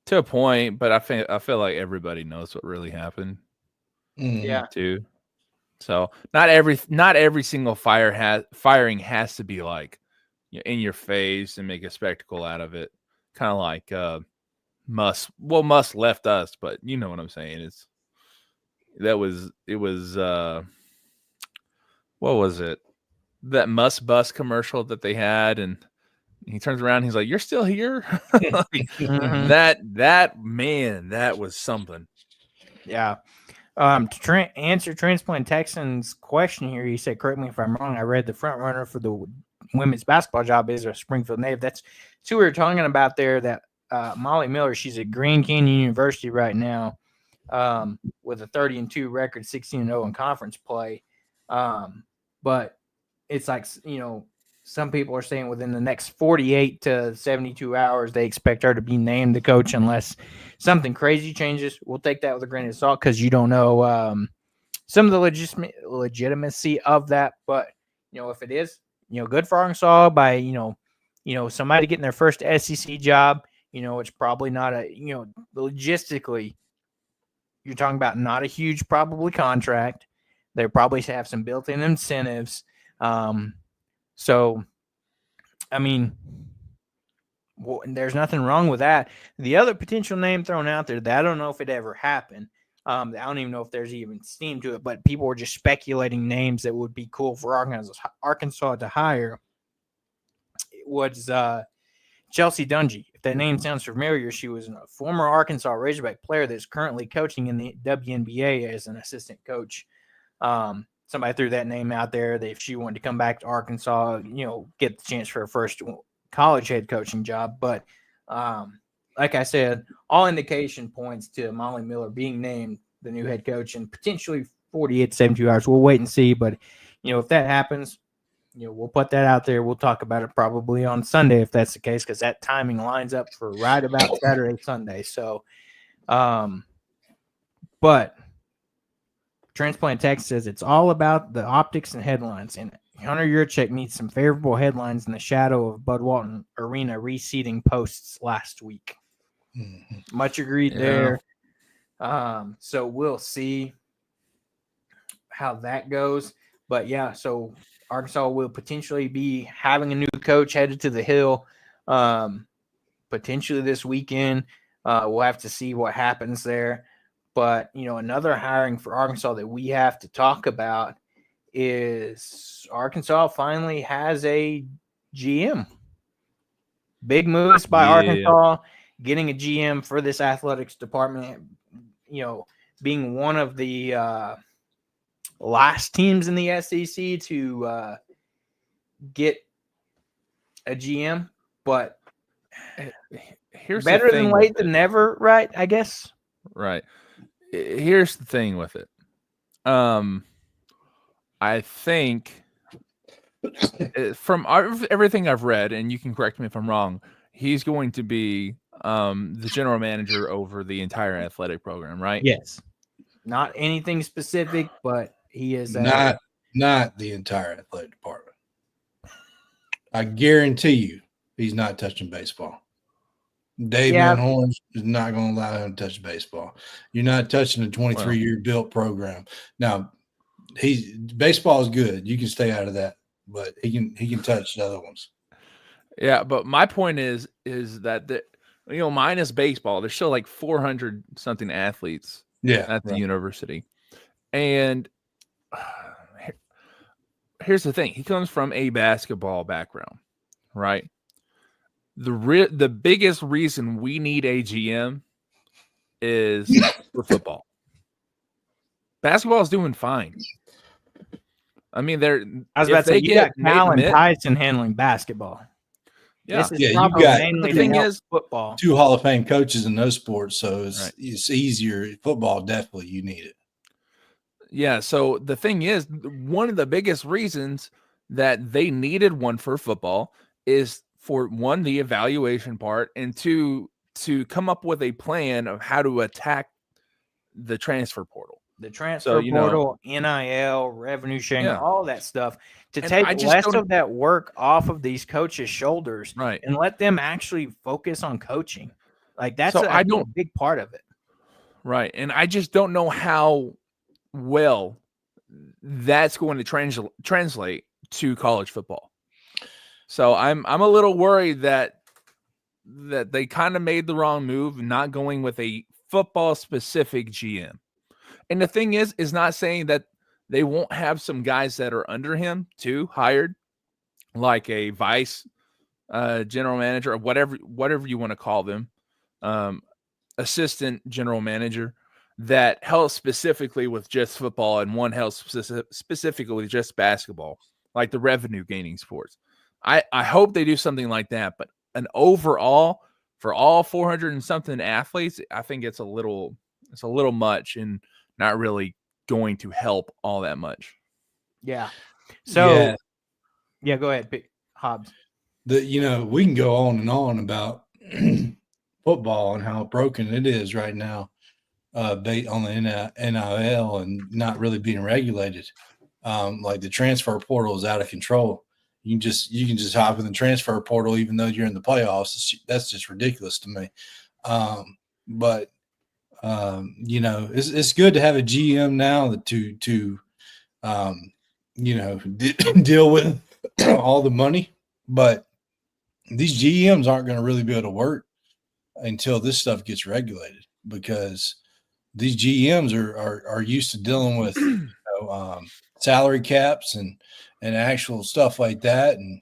Speaker 3: to a point, but I feel like everybody knows what really happened.
Speaker 1: Yeah,
Speaker 3: too. So not every single firing has to be like in your face and make a spectacle out of it. Kind of like Muss left us, but you know what I'm saying. It was what was it? That Muss Bus commercial that they had, and he turns around, he's like, "You're still here?" That was something.
Speaker 1: Yeah. To answer Transplant Texans' question here, he said, correct me if I'm wrong, I read the front runner for the women's basketball job is a Springfield native. That's who we were talking about there, that Molly Miller. She's at Grand Canyon University right now with a 30-2 record, 16-0 in conference play. But it's like, some people are saying within the next 48 to 72 hours, they expect her to be named the coach unless something crazy changes. We'll take that with a grain of salt because you don't know some of the legitimacy of that. But, if it is, good for Arkansas by, somebody getting their first SEC job, it's probably not logistically, you're talking about not a huge probably contract. They probably have some built-in incentives. So, I mean, there's nothing wrong with that. The other potential name thrown out there that I don't know if it ever happened. I don't even know if there's even steam to it, but people were just speculating names that would be cool for Arkansas to hire. It was Chelsea Dungy. If that name sounds familiar, she was a former Arkansas Razorback player that's currently coaching in the WNBA as an assistant coach. somebody threw that name out there that if she wanted to come back to Arkansas, get the chance for her first college head coaching job. But like I said, all indication points to Molly Miller being named the new head coach and potentially 48 to 72 hours. We'll wait and see. But, if that happens, we'll put that out there. We'll talk about it probably on Sunday if that's the case, because that timing lines up for right about Saturday, Sunday. So, but Transplant Text says it's all about the optics and headlines, and Hunter Yurchek needs some favorable headlines in the shadow of Bud Walton Arena reseating posts last week. Mm-hmm. Much agreed there. So we'll see how that goes. But yeah, so Arkansas will potentially be having a new coach headed to the Hill potentially this weekend. We'll have to see what happens there. But, another hiring for Arkansas that we have to talk about is Arkansas finally has a GM. Big moves by Arkansas, getting a GM for this athletics department, being one of the last teams in the SEC to get a GM. But
Speaker 3: here's
Speaker 1: better than late than never, right? I guess.
Speaker 3: Right. Here's the thing with it. I think from everything I've read, and you can correct me if I'm wrong, he's going to be the general manager over the entire athletic program, right?
Speaker 1: Yes. Not anything specific, but he is
Speaker 2: not the entire athletic department. I guarantee you he's not touching baseball. Dave Van Horn is not going to allow him to touch baseball. You're not touching a 23-year built program. Now, baseball is good. You can stay out of that, but he can touch the other ones.
Speaker 3: Yeah, but my point is that minus baseball, there's still like 400 something athletes at the university. And here's the thing. He comes from a basketball background, right? The biggest reason we need a GM is for football. Basketball is doing fine. I mean,
Speaker 1: I was about to say, you got Cal and Tyson handling basketball.
Speaker 2: Yeah, you got
Speaker 1: the thing is football.
Speaker 2: 2 Hall of Fame coaches in those sports, so it's easier. Football, definitely, you need it.
Speaker 3: Yeah, so the thing is, one of the biggest reasons that they needed one for football is for one, the evaluation part, and two, to come up with a plan of how to attack the transfer portal.
Speaker 1: The transfer portal, NIL, revenue sharing, all that stuff to take less of that work off of these coaches' shoulders,
Speaker 3: right,
Speaker 1: and let them actually focus on coaching. Like that's a big part of it,
Speaker 3: right? And I just don't know how well that's going to translate to college football. So I'm a little worried that they kind of made the wrong move, not going with a football specific GM. And the thing is not saying that they won't have some guys that are under him too hired, like a vice general manager or whatever you want to call them, assistant general manager that helps specifically with just football and one helps specifically with just basketball, like the revenue gaining sports. I hope they do something like that, but an overall for all 400 and something athletes, I think it's a little much and not really going to help all that much.
Speaker 1: Yeah. So yeah go ahead, Hobbs.
Speaker 2: We can go on and on about football and how broken it is right now, based on the NIL and not really being regulated. Like the transfer portal is out of control. You can just hop in the transfer portal even though you're in the playoffs. That's just ridiculous to me. But it's good to have a GM now to deal with all the money. But these GMs aren't going to really be able to work until this stuff gets regulated, because these GMs are used to dealing with salary caps and actual stuff like that. And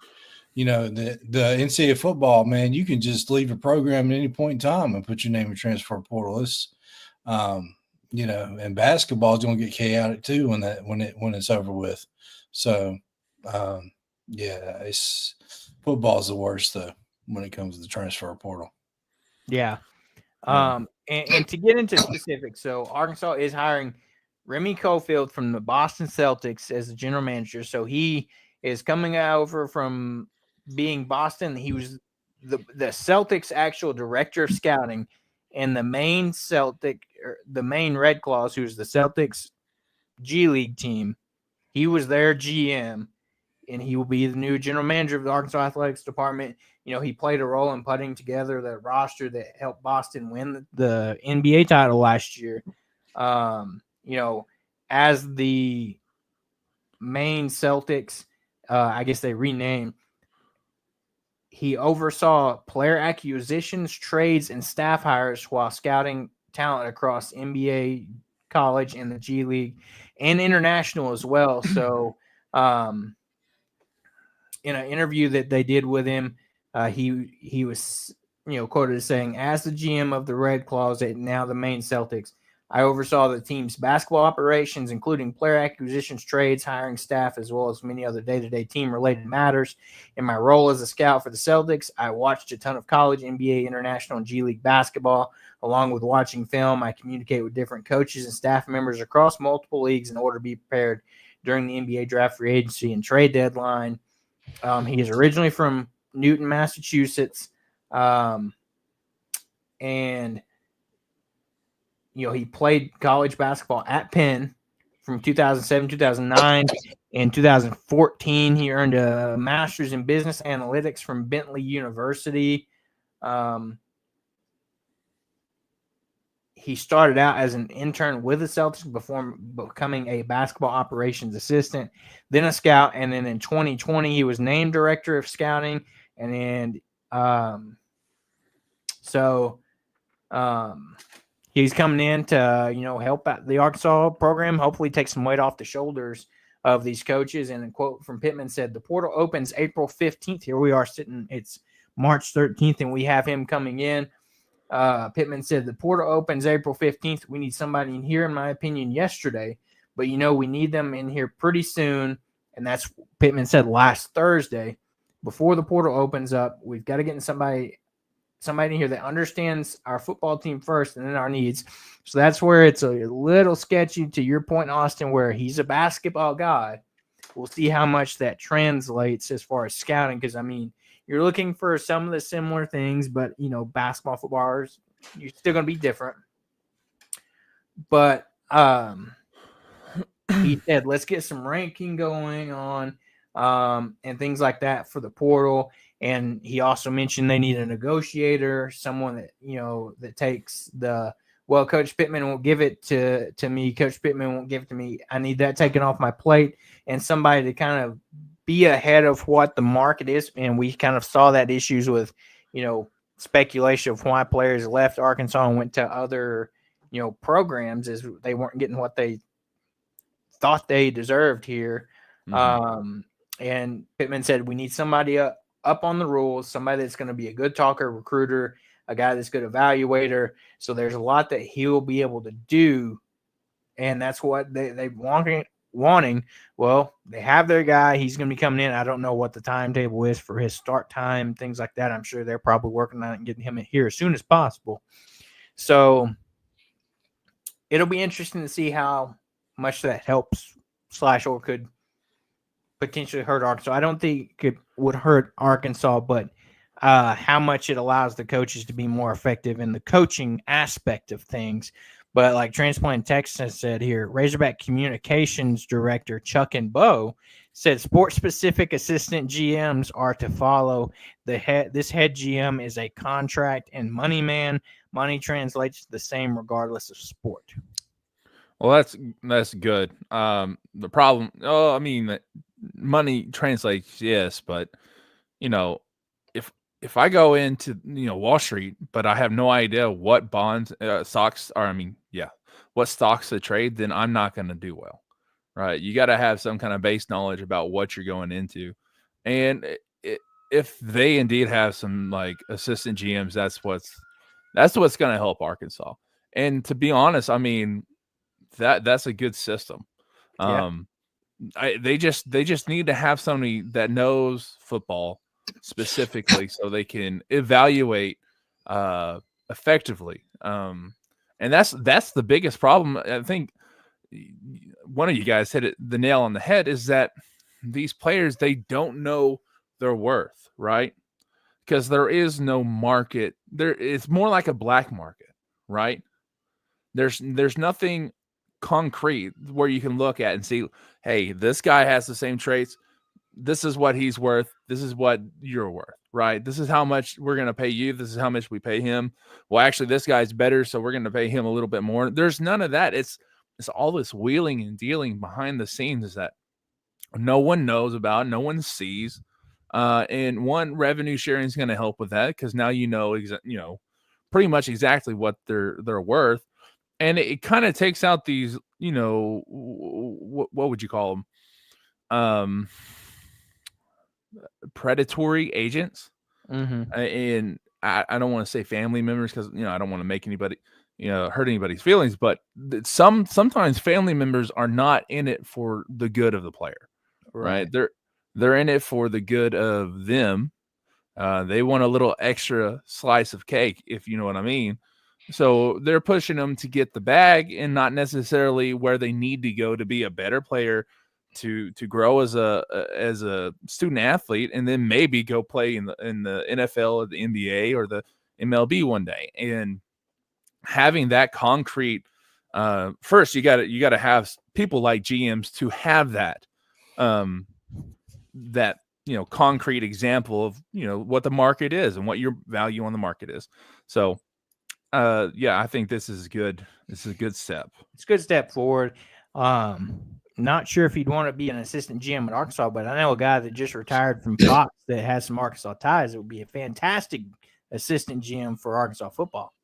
Speaker 2: the NCAA football, man, you can just leave a program at any point in time and put your name in transfer portal. It's and basketball is going to get chaotic too when it's over with. So, football's the worst though when it comes to the transfer portal.
Speaker 1: Yeah. And to get into specifics, so Arkansas is hiring Remy Cofield from the Boston Celtics as the general manager. So he is coming over from being Boston. He was the Celtics' actual director of scouting, and the main Red Claws, who's the Celtics G League team. He was their GM, and he will be the new general manager of the Arkansas Athletics Department. He played a role in putting together the roster that helped Boston win the NBA title last year. As the main Celtics, I guess they renamed, he oversaw player acquisitions, trades, and staff hires while scouting talent across NBA, college, and the G League, and international as well. So, in an interview that they did with him, he was quoted as saying, "As the GM of the Red Claws, now the main Celtics, I oversaw the team's basketball operations, including player acquisitions, trades, hiring staff, as well as many other day-to-day team-related matters. In my role as a scout for the Celtics, I watched a ton of college, NBA, international, and G League basketball. Along with watching film, I communicate with different coaches and staff members across multiple leagues in order to be prepared during the NBA draft, free agency, and trade deadline." He is originally from Newton, Massachusetts, and he played college basketball at Penn from 2007, 2009, and 2014. He earned a master's in business analytics from Bentley University. He started out as an intern with the Celtics before becoming a basketball operations assistant, then a scout, and then in 2020 he was named director of scouting, and then he's coming in to help out the Arkansas program, hopefully take some weight off the shoulders of these coaches. And a quote from Pittman said, "The portal opens April 15th. Here we are sitting, it's March 13th, and we have him coming in." Pittman said, "The portal opens April 15th. We need somebody in here, in my opinion, yesterday. But, we need them in here pretty soon." And that's Pittman said last Thursday. Before the portal opens up, we've got to get in somebody in here that understands our football team first and then our needs. So that's where it's a little sketchy, to your point, Austin, where he's a basketball guy. We'll see how much that translates as far as scouting, because, you're looking for some of the similar things, but, basketball, footballers, you're still going to be different. But he said, let's get some ranking going on and things like that for the portal. And he also mentioned they need a negotiator, someone that, that takes Coach Pittman won't give it to me. Coach Pittman won't give it to me. I need that taken off my plate, and somebody to kind of be ahead of what the market is. And we kind of saw that issues with, speculation of why players left Arkansas and went to other, programs, is they weren't getting what they thought they deserved here. Mm-hmm. And Pittman said, we need somebody up on the rules, somebody that's going to be a good talker, recruiter, a guy that's good evaluator. So there's a lot that he'll be able to do. And that's what they wanting. Well, they have their guy. He's going to be coming in. I don't know what the timetable is for his start time, things like that. I'm sure they're probably working on it and getting him in here as soon as possible. So it'll be interesting to see how much that helps or could potentially hurt Arkansas. I don't think it would hurt Arkansas, but how much it allows the coaches to be more effective in the coaching aspect of things. But like Transplant Texas said here, Razorback Communications Director Chuck and Bo said sports-specific assistant GMs are to follow the head. This head GM is a contract and money man. Money translates the same regardless of sport.
Speaker 3: Well, that's good. The problem, money translates, yes, but if I go into Wall Street, but I have no idea what bonds, stocks are, what stocks to trade, then I'm not going to do well, right? You got to have some kind of base knowledge about what you're going into, and if they indeed have some like assistant GMs, that's what's going to help Arkansas. And to be honest, that's a good system.
Speaker 1: Yeah.
Speaker 3: They just need to have somebody that knows football specifically so they can evaluate effectively. And that's the biggest problem. I think one of you guys hit the nail on the head, is that these players, they don't know their worth, right? Because there is no market. It's more like a black market, right? There's nothing concrete where you can look at and see, hey, this guy has the same traits. This is what he's worth. This is what you're worth, right? This is how much we're going to pay you. This is how much we pay him. Well, actually, this guy's better, so we're going to pay him a little bit more. There's none of that. It's all this wheeling and dealing behind the scenes that no one knows about, no one sees. And one, revenue sharing is going to help with that, because now pretty much exactly what they're worth. And it kind of takes out these, what would you call them? Predatory agents. And I don't want to say family members, because I don't want to make anybody hurt anybody's feelings, but sometimes family members are not in it for the good of the player, right? They're in it for the good of them. They want a little extra slice of cake, if you know what I mean. So they're pushing them to get the bag, and not necessarily where they need to go to be a better player, to grow as a student athlete, and then maybe go play in the NFL or the NBA or the MLB one day. And having that concrete, first you got to have people like GMs to have that concrete example of what the market is and what your value on the market is. So I think this is good. This is a good step.
Speaker 1: It's a good step forward. Not sure if he'd want to be an assistant GM at Arkansas, but I know a guy that just retired from Fox that has some Arkansas ties. It would be a fantastic assistant GM for Arkansas football.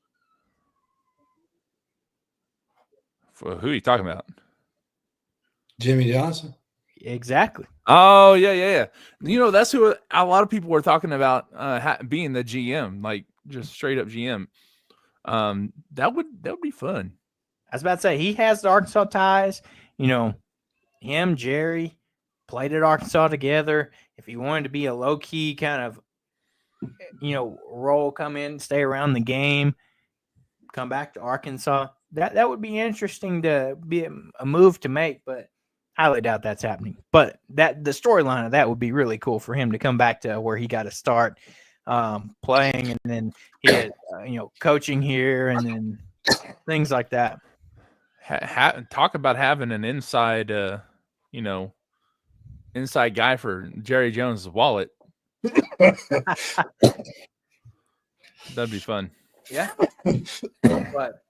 Speaker 3: For who are you talking about?
Speaker 2: Jimmy Johnson.
Speaker 1: Exactly.
Speaker 3: Oh, yeah. That's who a lot of people were talking about being the GM, like just straight up GM. That would be fun.
Speaker 1: I was about to say, he has the Arkansas ties. Him, Jerry, played at Arkansas together. If he wanted to be a low-key kind of, role, come in, stay around the game, come back to Arkansas, that would be interesting to be a move to make, but highly doubt that's happening. But the storyline of that would be really cool for him to come back to where he got to start playing, and then he had, coaching here, and then things like that.
Speaker 3: Talk about having an inside, inside guy for Jerry Jones' wallet. That'd be fun.
Speaker 1: Yeah. But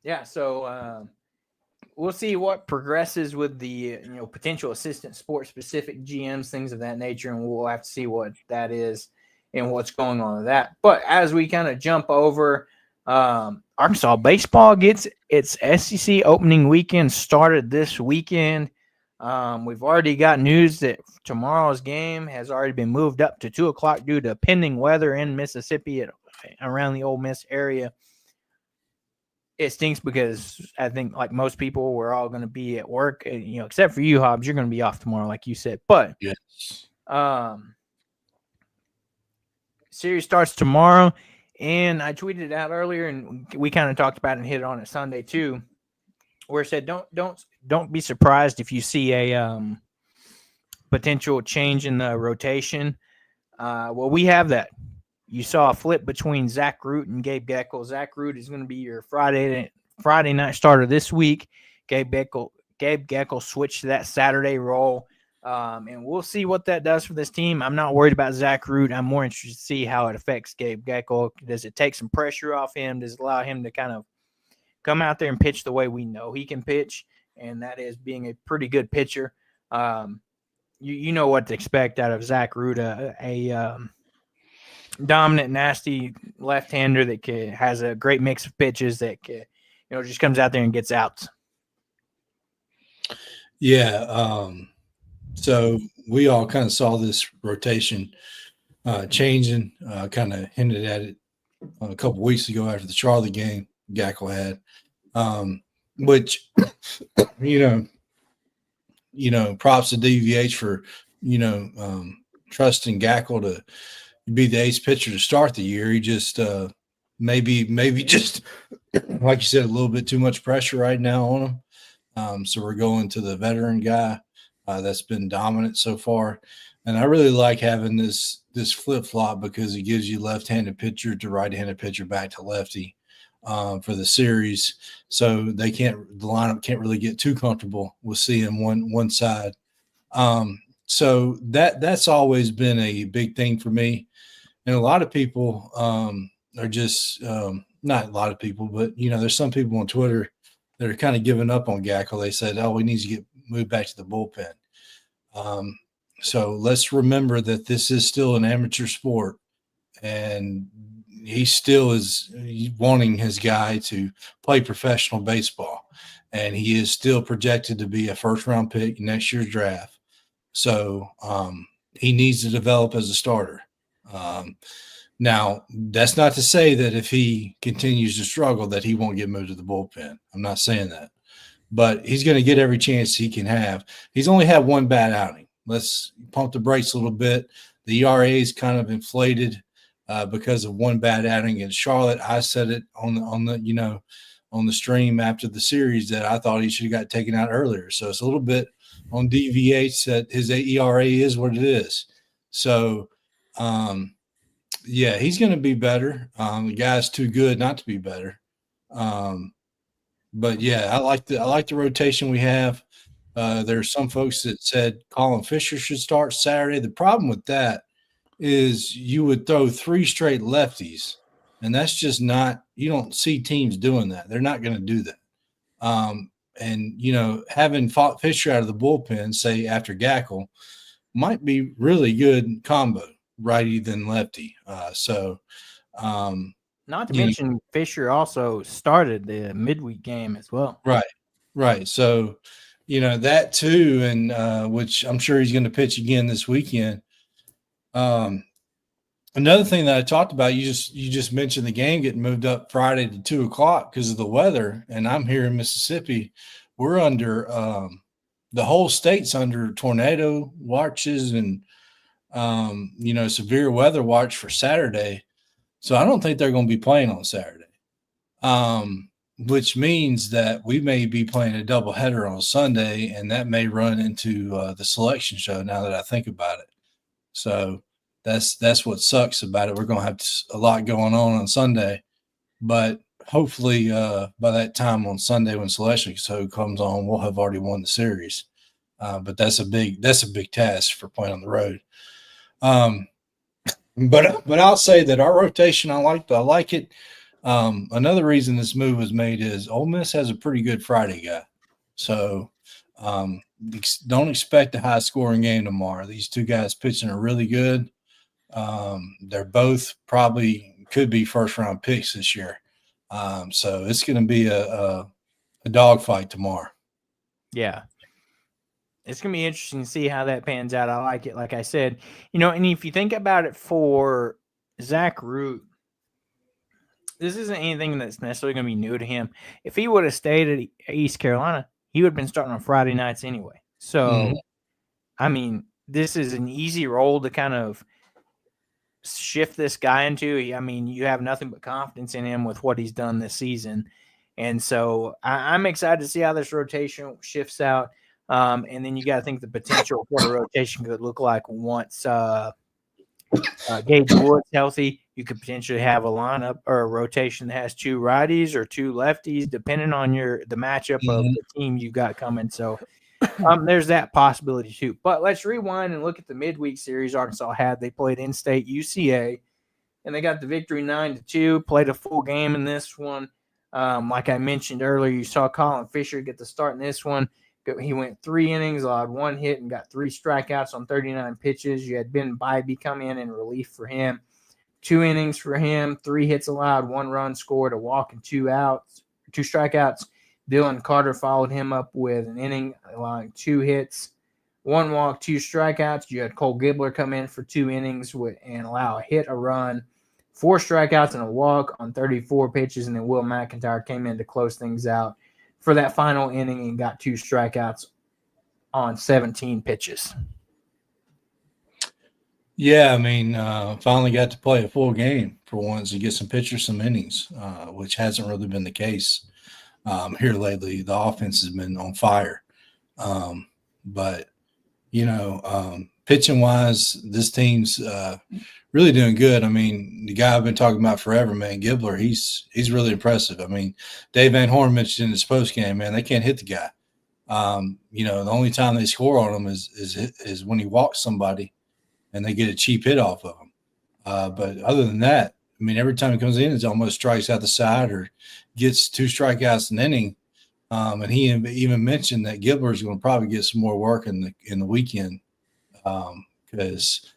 Speaker 1: yeah, so we'll see what progresses with the potential assistant sports specific GMs, things of that nature, and we'll have to see what that is and what's going on with that. But as we kind of jump over, Arkansas baseball gets its SEC opening weekend started this weekend. We've already got news that tomorrow's game has already been moved up to 2:00 due to pending weather in Mississippi around the Ole Miss area. It stinks because I think, like most people, we're all going to be at work, except for you, Hobbs. You're going to be off tomorrow, like you said. But
Speaker 2: yes,
Speaker 1: series starts tomorrow, and I tweeted it out earlier, and we kind of talked about it and hit it on it Sunday too, where it said don't be surprised if you see a potential change in the rotation. Well, we have that. You saw a flip between Zach Root and Gabe Geckel. Zach Root is going to be your Friday night starter this week. Gabe Geckel switched to that Saturday role. And we'll see what that does for this team. I'm not worried about Zach Root. I'm more interested to see how it affects Gabe Geckel. Does it take some pressure off him? Does it allow him to kind of come out there and pitch the way we know he can pitch? And that is being a pretty good pitcher. You know what to expect out of Zach Root, a dominant, nasty left-hander that has a great mix of pitches that just comes out there and gets outs.
Speaker 2: Yeah. So we all kind of saw this rotation changing, kind of hinted at it a couple weeks ago after the Charlotte game Geckel had. which, you know, props to DVH for, trusting Gackle to be the ace pitcher to start the year. He just maybe just like you said, a little bit too much pressure right now on him. So we're going to the veteran guy that's been dominant so far, and I really like having this flip flop because it gives you left-handed pitcher to right-handed pitcher back to lefty for the series. So the lineup can't really get too comfortable with seeing one side. So that's always been a big thing for me. And a lot of people are just not a lot of people, but there's some people on Twitter that are kind of giving up on Gackle. They said, "Oh, we need to get moved back to the bullpen." So let's remember that this is still an amateur sport, and he still is wanting his guy to play professional baseball, and he is still projected to be a first-round pick in next year's draft. So he needs to develop as a starter. Now, that's not to say that if he continues to struggle that he won't get moved to the bullpen. I'm not saying that. But he's going to get every chance he can have. He's only had one bad outing. Let's pump the brakes a little bit. The ERA is kind of inflated because of one bad outing in Charlotte. I said it on the stream after the series that I thought he should have got taken out earlier. So it's a little bit on DVH that his ERA is what it is. So, yeah, he's going to be better. The guy's too good not to be better. But yeah, I like the rotation we have. There's some folks that said Colin Fisher should start Saturday. The problem with that is you would throw 3 straight lefties, and that's just not – you don't see teams doing that. They're not going to do that. And, having Fisher out of the bullpen, say, after Gackle, might be really good combo, righty than lefty.
Speaker 1: Not to mention Fisher also started the midweek game as well.
Speaker 2: Right. So, that too, and which I'm sure he's going to pitch again this weekend. Another thing that I talked about, you just mentioned the game getting moved up Friday to 2:00 because of the weather, and I'm here in Mississippi. We're under the whole state's under tornado watches and severe weather watch for Saturday. So I don't think they're going to be playing on Saturday, which means that we may be playing a doubleheader on Sunday, and that may run into the selection show now that I think about it. So that's what sucks about it. We're going to have a lot going on Sunday, but hopefully by that time on Sunday when selection show comes on, we'll have already won the series. But that's a big task for playing on the road. But I'll say that our rotation, I like it. Another reason this move was made is Ole Miss has a pretty good Friday guy. So don't expect a high-scoring game tomorrow. These two guys pitching are really good. They're both probably could be first-round picks this year. So it's going to be a dogfight tomorrow.
Speaker 1: Yeah. It's going to be interesting to see how that pans out. I like it. Like I said, and if you think about it for Zach Root, this isn't anything that's necessarily going to be new to him. If he would have stayed at East Carolina, he would have been starting on Friday nights anyway. So, I mean, this is an easy role to kind of shift this guy into. I mean, you have nothing but confidence in him with what he's done this season. And so I'm excited to see how this rotation shifts out. And then you got to think the potential for the rotation could look like once Gage Wood's healthy. You could potentially have a lineup or a rotation that has 2 righties or 2 lefties, depending on the matchup of the team you got coming. So there's that possibility too. But let's rewind and look at the midweek series Arkansas had. They played in-state UCA, and they got the victory 9-2. Played a full game in this one. Like I mentioned earlier, you saw Colin Fisher get the start in this one. He went 3 innings, allowed 1 hit, and got 3 strikeouts on 39 pitches. You had Ben Bybee come in relief for him. 2 innings for him, 3 hits allowed, 1 run scored, a walk and 2 strikeouts. Dylan Carter followed him up with an inning, allowing 2 hits, 1 walk, 2 strikeouts. You had Cole Gibbler come in for 2 innings and allow a hit, a run, 4 strikeouts, and a walk on 34 pitches. And then Will McIntyre came in to close things out. for that final inning and got 2 strikeouts on 17 pitches.
Speaker 2: Yeah, I mean, finally got to play a full game for once and get some pitchers, some innings, which hasn't really been the case here lately. The offense has been on fire. But, pitching wise, this team's really doing good. I mean, the guy I've been talking about forever, man, Gibbler, he's really impressive. I mean, Dave Van Horn mentioned in his post game, man, they can't hit the guy. The only time they score on him is when he walks somebody and they get a cheap hit off of him. But other than that, I mean, every time he comes in, it almost strikes out the side or gets 2 strikeouts an inning. And he even mentioned that Gibbler is going to probably get some more work in the weekend because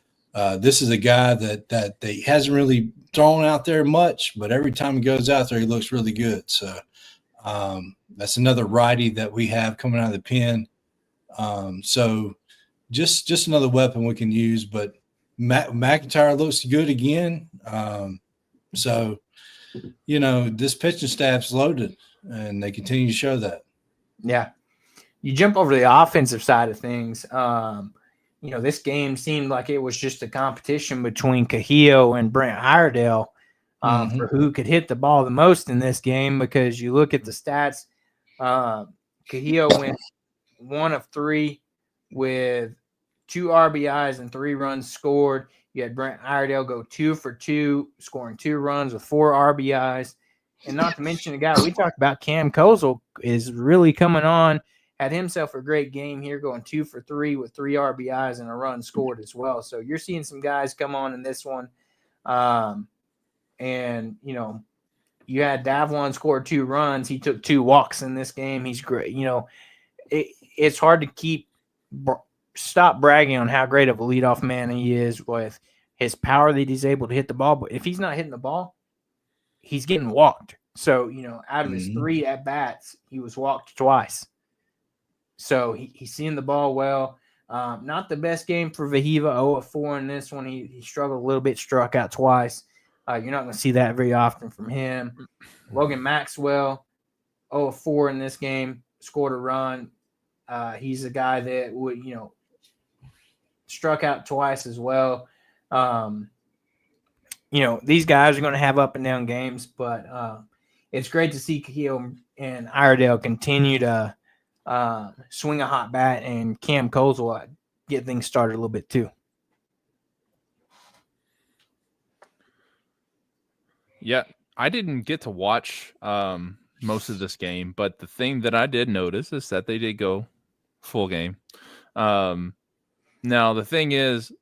Speaker 2: this is a guy that they hasn't really thrown out there much, but every time he goes out there, he looks really good. So that's another righty that we have coming out of the pen. So just another weapon we can use. But McIntyre looks good again. So this pitching staff's loaded, and they continue to show that.
Speaker 1: Yeah. You jump over to the offensive side of things. This game seemed like it was just a competition between Cahillo and Brent Iredale for who could hit the ball the most in this game, because you look at the stats. Cahillo went 1 of 3 with 2 RBIs and 3 runs scored. You had Brent Iredale go 2 for 2, scoring 2 runs with 4 RBIs. And not to mention the guy we talked about, Cam Kozel, is really coming on. Had himself a great game here, going 2 for 3 with 3 RBIs and a run scored as well. So you're seeing some guys come on in this one. You had Davlon scored 2 runs. He took 2 walks in this game. He's great. It's hard to stop bragging on how great of a leadoff man he is with his power that he's able to hit the ball. But if he's not hitting the ball, he's getting walked. So, out of his 3 at-bats, he was walked twice. So he's seeing the ball well. Not the best game for Vahiva, 0 of 4 in this one. He struggled a little bit, struck out twice. You're not going to see that very often from him. Logan Maxwell, 0 of 4 in this game, scored a run. He's a guy that would, struck out twice as well. These guys are going to have up and down games, but it's great to see Cahillo and Iredale continue to swing a hot bat, and Cam Kozel get things started a little bit too.
Speaker 3: Yeah, I didn't get to watch most of this game, but the thing that I did notice is that they did go full game. Now the thing is,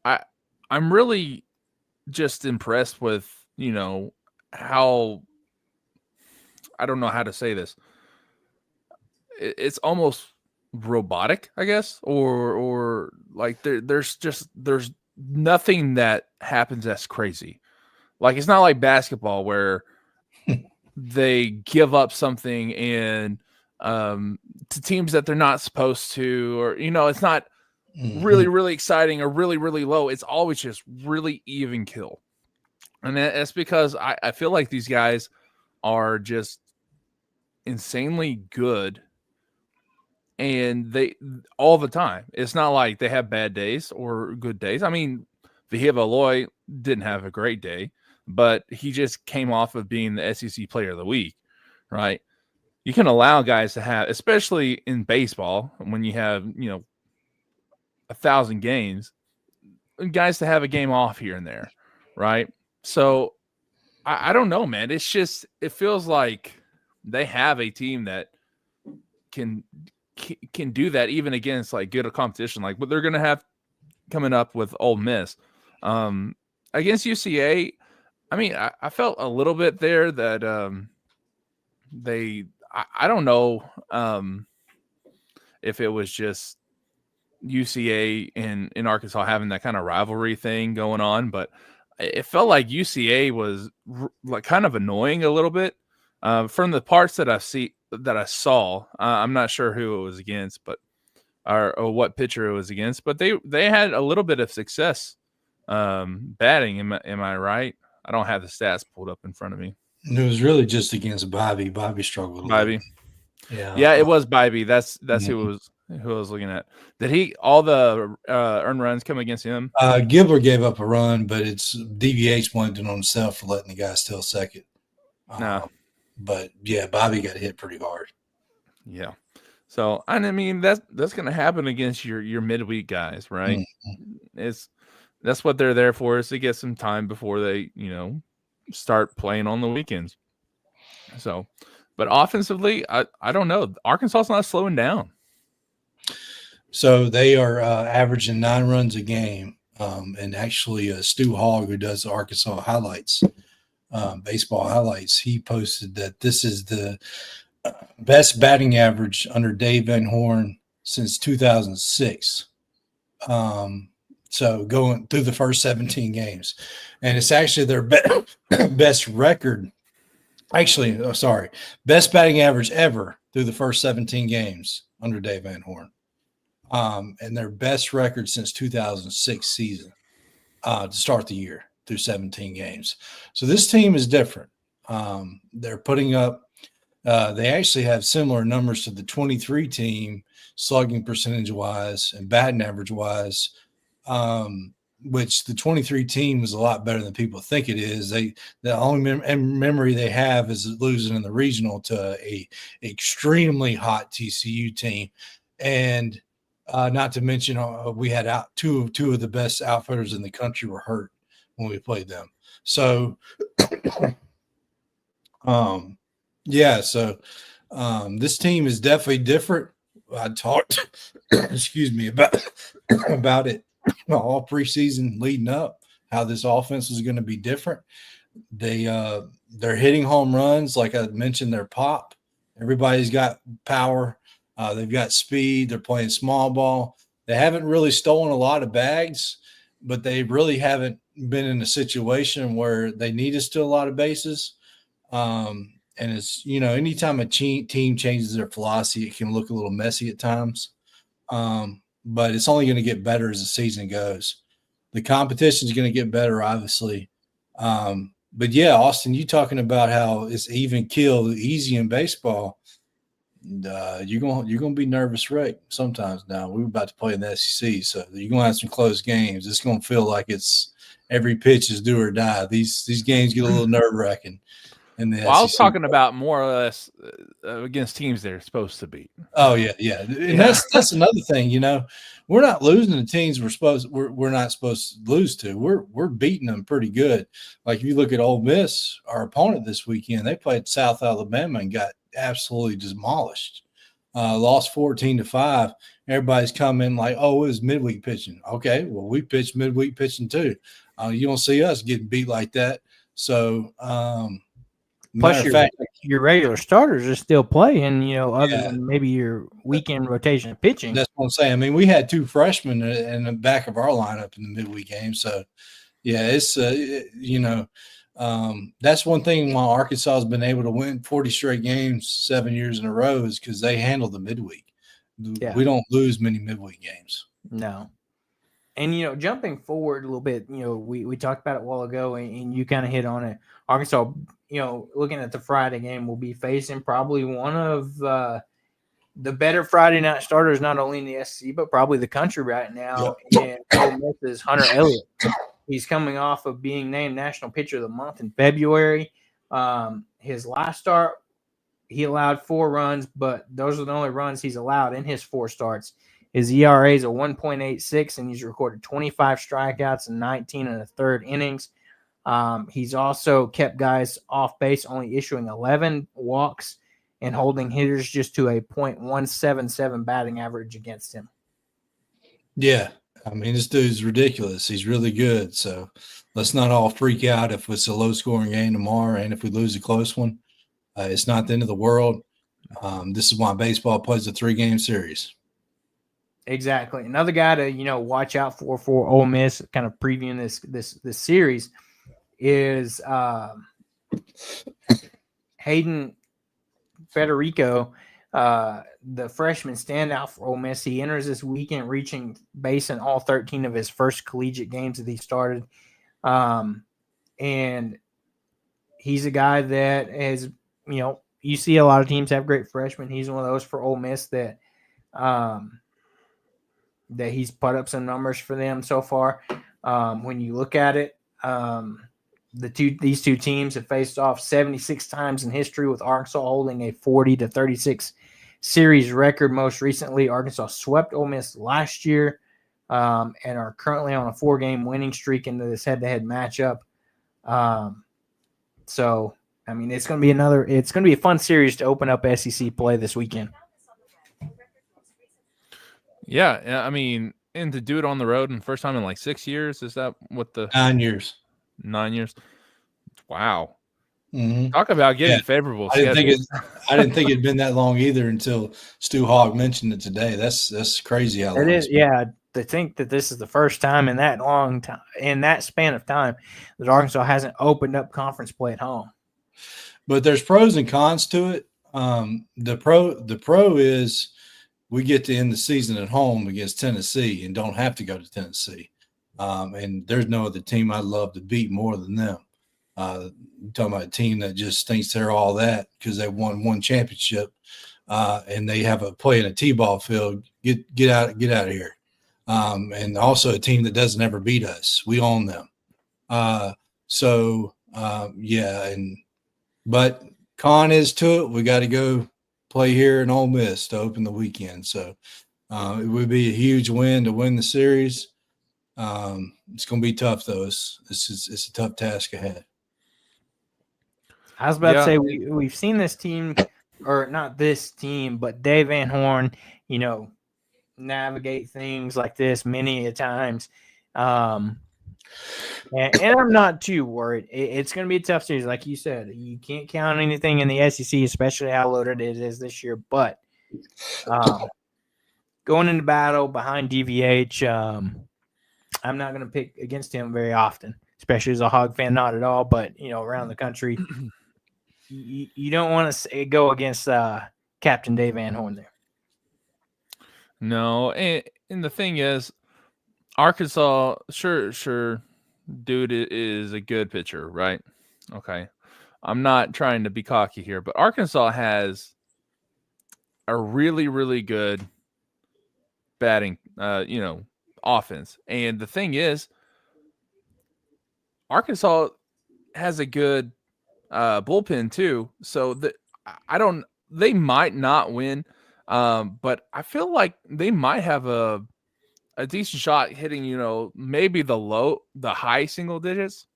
Speaker 3: I'm really just impressed with how, I don't know how to say this. It's almost robotic, I guess, or like there's nothing that happens that's crazy. Like, it's not like basketball where they give up something and to teams that they're not supposed to, or it's not really, really exciting or really, really low. It's always just really even kill. And that's because I feel like these guys are just insanely good, and they all the time. It's not like they have bad days or good days. I mean, Vahiva Aloy didn't have a great day, but he just came off of being the SEC Player of the Week, right? You can allow guys to have, especially in baseball, when you have 1,000 games, guys to have a game off here and there, right? So I don't know, man. It's just, it feels like they have a team that can do that even against like good competition, like what they're going to have coming up with Ole Miss. Against UCA, I mean, I felt a little bit there that I don't know if it was just UCA in Arkansas having that kind of rivalry thing going on, but it felt like UCA was like kind of annoying a little bit from the parts that I saw. I'm not sure who it was against, but or what pitcher it was against, but they had a little bit of success batting. Am I right? I don't have the stats pulled up in front of me.
Speaker 2: And it was really just against Bobby. Bobby struggled a little
Speaker 3: Bobby.
Speaker 2: bit.
Speaker 3: Yeah, it was Bybee. That's who I was looking at. Did he all the earned runs come against him?
Speaker 2: Gibler gave up a run, but it's DVH blamed it on himself for letting the guy steal second.
Speaker 3: No.
Speaker 2: But yeah, Bobby got hit pretty hard.
Speaker 3: Yeah. So I mean that's going to happen against your midweek guys, right?
Speaker 2: Mm-hmm.
Speaker 3: That's what they're there for, is to get some time before they start playing on the weekends. So, but offensively, I don't know. Arkansas is not slowing down.
Speaker 2: So they are averaging 9 runs a game. And actually, Stu Hogg, who does the Arkansas highlights, baseball highlights, he posted that this is the best batting average under Dave Van Horn since 2006. So going through the first 17 games, and it's actually their best record. Actually, best batting average ever through the first 17 games under Dave Van Horn. And their best record since 2006 season to start the year through 17 games. So this team is different. They're putting up they actually have similar numbers to the 23 team, slugging percentage wise and batting average wise, which the 23 team was a lot better than people think it is. The only memory they have is losing in the regional to a extremely hot TCU team. And not to mention, we had two of the best outfitters in the country were hurt when we played them. So, this team is definitely different. I talked, excuse me, about it all preseason leading up, how this offense is going to be different. They're hitting home runs, like I mentioned. Their pop. Everybody's got power. They've got speed. They're playing small ball. They haven't really stolen a lot of bags, but they really haven't been in a situation where they need to steal a lot of bases. And it's, anytime a team changes their philosophy, it can look a little messy at times. But it's only going to get better as the season goes. The competition is going to get better, obviously. But yeah, Austin, you talking about how it's even kill easy in baseball. You're gonna be nervous wreck sometimes. Now we're about to play in the SEC, so you're gonna have some close games. It's gonna feel like it's every pitch is do or die. These games get a little nerve wracking.
Speaker 3: Well, I was talking about more or less against teams they're supposed to beat.
Speaker 2: Oh yeah. And that's another thing. We're not losing to teams we're not supposed to lose to. We're beating them pretty good. Like if you look at Ole Miss, our opponent this weekend, they played South Alabama and got absolutely demolished. Lost 14-5. Everybody's coming like, oh, it was midweek pitching. Okay, well we pitched midweek pitching too. You don't see us getting beat like that. So.
Speaker 1: Plus, your regular starters are still playing, other than maybe your weekend rotation of pitching.
Speaker 2: That's what I'm saying. I mean, we had 2 freshmen in the back of our lineup in the midweek game. So, yeah, it's, that's one thing why Arkansas has been able to win 40 straight games 7 years in a row is because they handle the midweek. Yeah. We don't lose many midweek games.
Speaker 1: No. And, jumping forward a little bit, we talked about it a while ago, and you kind of hit on it. Arkansas, looking at the Friday game, will be facing probably one of the better Friday night starters, not only in the SEC, but probably the country right now. Yep. And Ole Miss is Hunter Elliott. He's coming off of being named National Pitcher of the Month in February. His last start, he allowed 4 runs, but those are the only runs he's allowed in his 4 starts. His ERA is a 1.86, and he's recorded 25 strikeouts and 19 and a third innings. He's also kept guys off base, only issuing 11 walks and holding hitters just to a .177 batting average against him.
Speaker 2: Yeah. I mean, this dude's ridiculous. He's really good. So let's not all freak out if it's a low-scoring game tomorrow, and if we lose a close one. It's not the end of the world. This is why baseball plays a 3-game series.
Speaker 1: Exactly. Another guy to watch out for Ole Miss, kind of previewing this series, is Hayden Federico, the freshman standout for Ole Miss. He enters this weekend reaching base in all 13 of his first collegiate games that he started, and he's a guy that is, you see a lot of teams have great freshmen. He's one of those for Ole Miss that he's put up some numbers for them so far. When you look at it, these two teams have faced off 76 times in history, with Arkansas holding a 40-36 series record. Most recently, Arkansas swept Ole Miss last year and are currently on a 4-game winning streak into this head-to-head matchup. So, I mean, it's going to be a fun series to open up SEC play this weekend.
Speaker 3: Yeah, I mean, and to do it on the road and first time in like 6 years, is that what the
Speaker 2: 9 years?
Speaker 3: 9 years. Wow.
Speaker 2: Mm-hmm.
Speaker 3: Talk about getting favorable.
Speaker 2: I didn't think it'd been that long either until Stu Hawg mentioned it today. That's crazy how long
Speaker 1: it is. Yeah, to think that this is the first time in that long time, in that span of time, that Arkansas hasn't opened up conference play at home.
Speaker 2: But there's pros and cons to it. The pro is we get to end the season at home against Tennessee and don't have to go to Tennessee. And there's no other team I'd love to beat more than them. Talking about a team that just thinks they're all that because they won one championship and they have a play in a T-ball field. Get out of here. And also a team that doesn't ever beat us. We own them. But con is to it. We got to go play here in Ole Miss to open the weekend. So it would be a huge win to win the series. It's going to be tough though. It's a tough task ahead.
Speaker 1: I was about to say we've seen this team, or not this team, but Dave Van Horn, navigate things like this many a times. And I'm not too worried. It's going to be a tough series. Like you said, you can't count anything in the SEC, especially how loaded it is this year. But going into battle behind DVH, I'm not going to pick against him very often, especially as a Hog fan, not at all. But, around the country, you don't want to go against Captain Dave Van Horn there.
Speaker 3: No, and the thing is, Arkansas, sure, dude is a good pitcher, right? Okay. I'm not trying to be cocky here, but Arkansas has a really, really good batting, offense. And the thing is, Arkansas has a good bullpen too. So they might not win, but I feel like they might have a decent shot hitting, maybe the high single digits.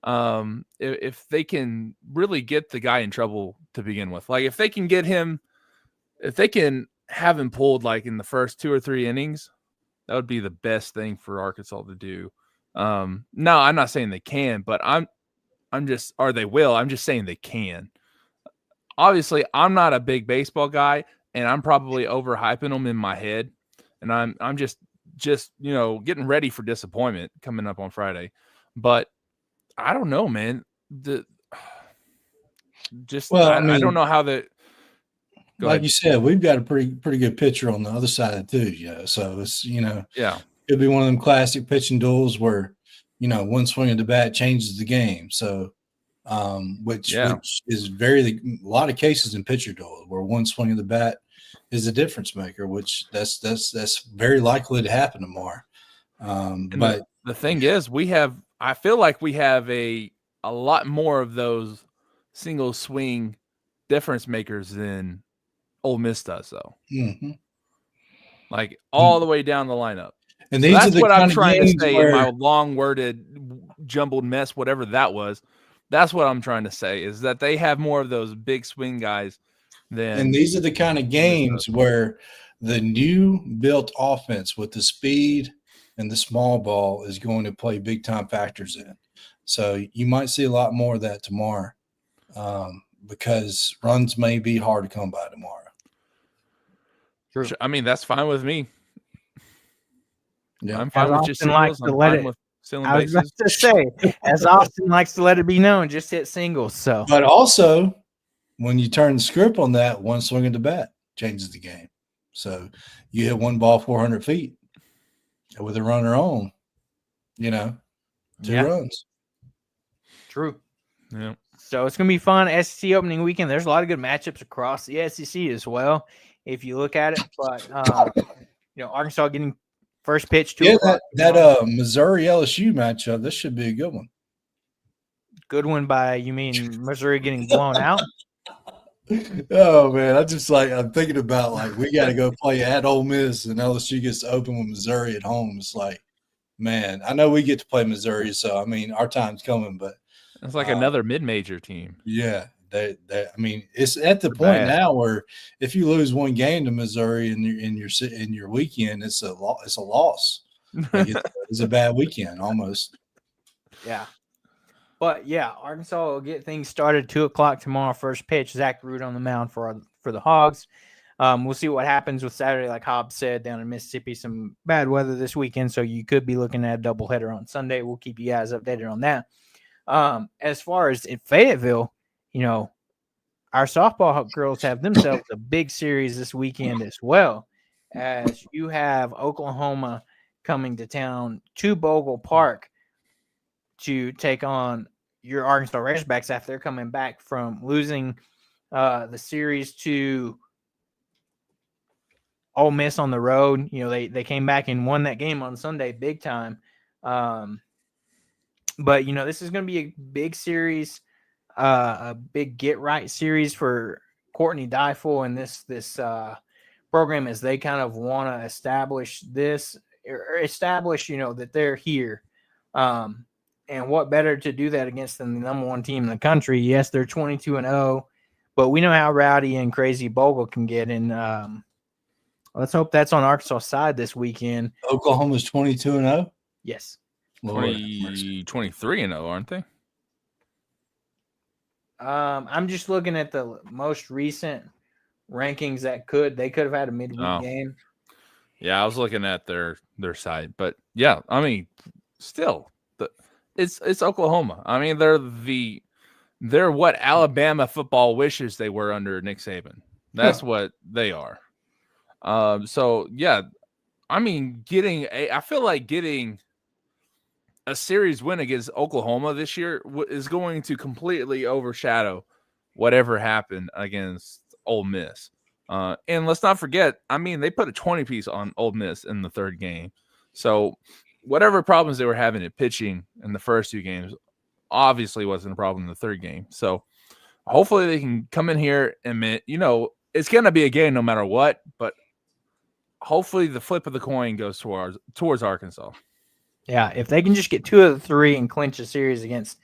Speaker 3: If they can really get the guy in trouble to begin with, like if they can have him pulled like in the first 2 or 3 innings, that would be the best thing for Arkansas to do. No, I'm not saying they can, but I'm just saying they can. Obviously, I'm not a big baseball guy, and I'm probably overhyping them in my head, and I'm just getting ready for disappointment coming up on Friday. But I don't know, man. I don't know how that.
Speaker 2: You said, we've got a pretty good pitcher on the other side too. So it's it'll be one of them classic pitching duels where one swing of the bat changes the game. So which is a lot of cases in pitcher duel where one swing of the bat is a difference maker, which that's very likely to happen tomorrow. But
Speaker 3: the thing is, I feel like we have a lot more of those single swing difference makers than Ole Miss does, though.
Speaker 2: Mm-hmm.
Speaker 3: Like all the way down the lineup.
Speaker 2: And these are what I'm trying to say
Speaker 3: in my long-worded, jumbled mess, whatever that was. That's what I'm trying to say, is that they have more of those big swing guys than.
Speaker 2: And these are the kind of games where the new built offense with the speed and the small ball is going to play big-time factors in. So you might see a lot more of that tomorrow because runs may be hard to come by tomorrow.
Speaker 3: True. I mean, that's fine with me.
Speaker 2: Yeah.
Speaker 3: I'm fine with just singles.
Speaker 1: I was about to say, as Austin likes to let it be known, just hit singles. So,
Speaker 2: but also, when you turn the script on that, one swing of the bat changes the game. So you hit one ball 400 feet with a runner on, 2 runs.
Speaker 1: True.
Speaker 3: Yeah.
Speaker 1: So it's going to be fun. SEC opening weekend. There's a lot of good matchups across the SEC as well, if you look at it. But, Arkansas getting first pitch 2 o'clock.
Speaker 2: That Missouri LSU matchup, this should be a good one.
Speaker 1: Good one by, you mean Missouri getting blown out?
Speaker 2: Oh man, I'm thinking about we got to go play at Ole Miss and LSU gets to open with Missouri at home. It's like, man, I know we get to play Missouri, so I mean our time's coming, but
Speaker 3: it's like another mid-major team.
Speaker 2: Yeah, it's at the point now where if you lose one game to Missouri in your weekend, it's a loss. It's a bad weekend almost.
Speaker 1: Yeah. But, yeah, Arkansas will get things started 2 o'clock tomorrow, first pitch. Zach Root on the mound for the Hogs. We'll see what happens with Saturday, like Hobbs said, down in Mississippi. Some bad weather this weekend, so you could be looking at a doubleheader on Sunday. We'll keep you guys updated on that. As far as in Fayetteville, our softball girls have themselves a big series this weekend as well, as you have Oklahoma coming to town to Bogle Park to take on your Arkansas Razorbacks after they're coming back from losing the series to Ole Miss on the road. They came back and won that game on Sunday big time. But, this is going to be a big series, a big get-right series for Courtney Deifel and this program as they kind of want to establish that they're here. And what better to do that against than the number one team in the country? Yes, they're 22-0, but we know how rowdy and crazy Bogle can get. And let's hope that's on Arkansas' side this weekend.
Speaker 2: Oklahoma's 22-0?
Speaker 1: Yes.
Speaker 3: 23-0, aren't they?
Speaker 1: I'm just looking at the most recent rankings they could have had a midweek game.
Speaker 3: Yeah, I was looking at their side, but yeah, I mean, still, it's Oklahoma. I mean, they're what Alabama football wishes they were under Nick Saban. That's what they are. So yeah, I mean, I feel like getting a series win against Oklahoma this year is going to completely overshadow whatever happened against Ole Miss. And let's not forget, I mean, they put a 20-piece on Ole Miss in the third game. So whatever problems they were having at pitching in the first 2 games obviously wasn't a problem in the third game. So hopefully they can come in here and, it's going to be a game no matter what, but hopefully the flip of the coin goes towards Arkansas.
Speaker 1: Yeah, if they can just get 2 of the 3 and clinch a series against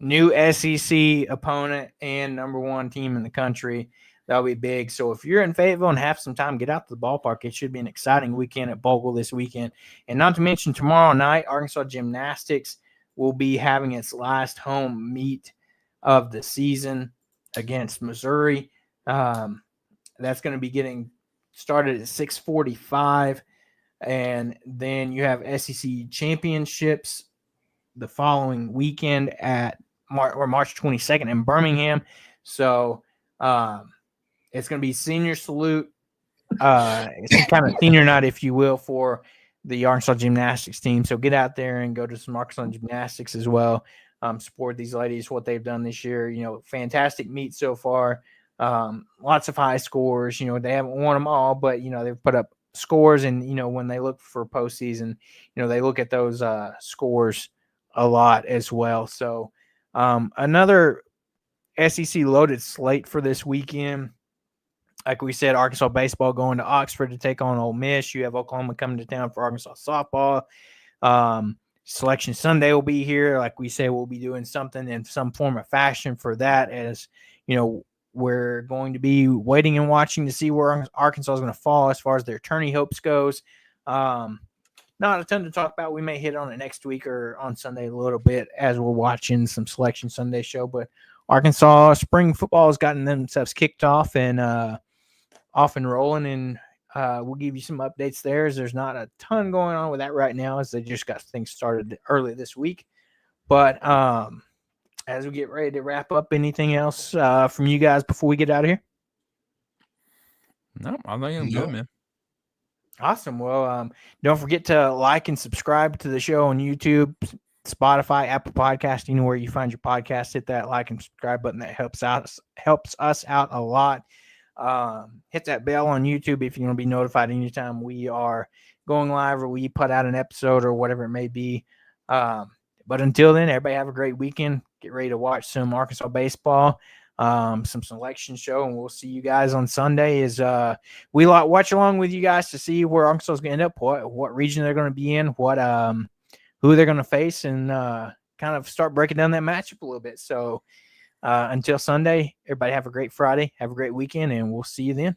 Speaker 1: new SEC opponent and number one team in the country, that'll be big. So if you're in Fayetteville and have some time, get out to the ballpark. It should be an exciting weekend at Bogle this weekend. And not to mention tomorrow night, Arkansas Gymnastics will be having its last home meet of the season against Missouri. That's going to be getting started at 6:45. And then you have SEC championships the following weekend at March 22nd in Birmingham. So it's going to be senior salute. It's kind of senior night, if you will, for the Arkansas Gymnastics team. So get out there and go to some Arkansas Gymnastics as well. Support these ladies, what they've done this year. Fantastic meet so far. Lots of high scores. They haven't won them all, but, they've put up scores. And, when they look for postseason, they look at those scores a lot as well. So another SEC loaded slate for this weekend. Like we said, Arkansas baseball going to Oxford to take on Ole Miss. You have Oklahoma coming to town for Arkansas softball. Selection Sunday will be here. Like we say, we'll be doing something in some form of fashion for that, as we're going to be waiting and watching to see where Arkansas is going to fall as far as their tourney hopes goes. Not a ton to talk about. We may hit on it next week or on Sunday a little bit as we're watching some Selection Sunday show. But Arkansas spring football has gotten themselves kicked off and off and rolling, and we'll give you some updates there, as there's not a ton going on with that right now, as they just got things started early this week. But as we get ready to wrap up, anything else from you guys before we get out of here?
Speaker 3: No, I think I'm good, man.
Speaker 1: Awesome. Well, don't forget to like and subscribe to the show on YouTube. Spotify, Apple Podcast, anywhere you find your podcast. Hit that like and subscribe button. That helps us out a lot. Hit that bell on YouTube if you want to be notified anytime we are going live or we put out an episode or whatever it may be. But until then, everybody have a great weekend. Get ready to watch some Arkansas baseball, some selection show, and we'll see you guys on Sunday as we watch along with you guys to see where Arkansas is going to end up, what region they're going to be in, who they're going to face, and kind of start breaking down that matchup a little bit. So until Sunday, everybody have a great Friday, have a great weekend, and we'll see you then.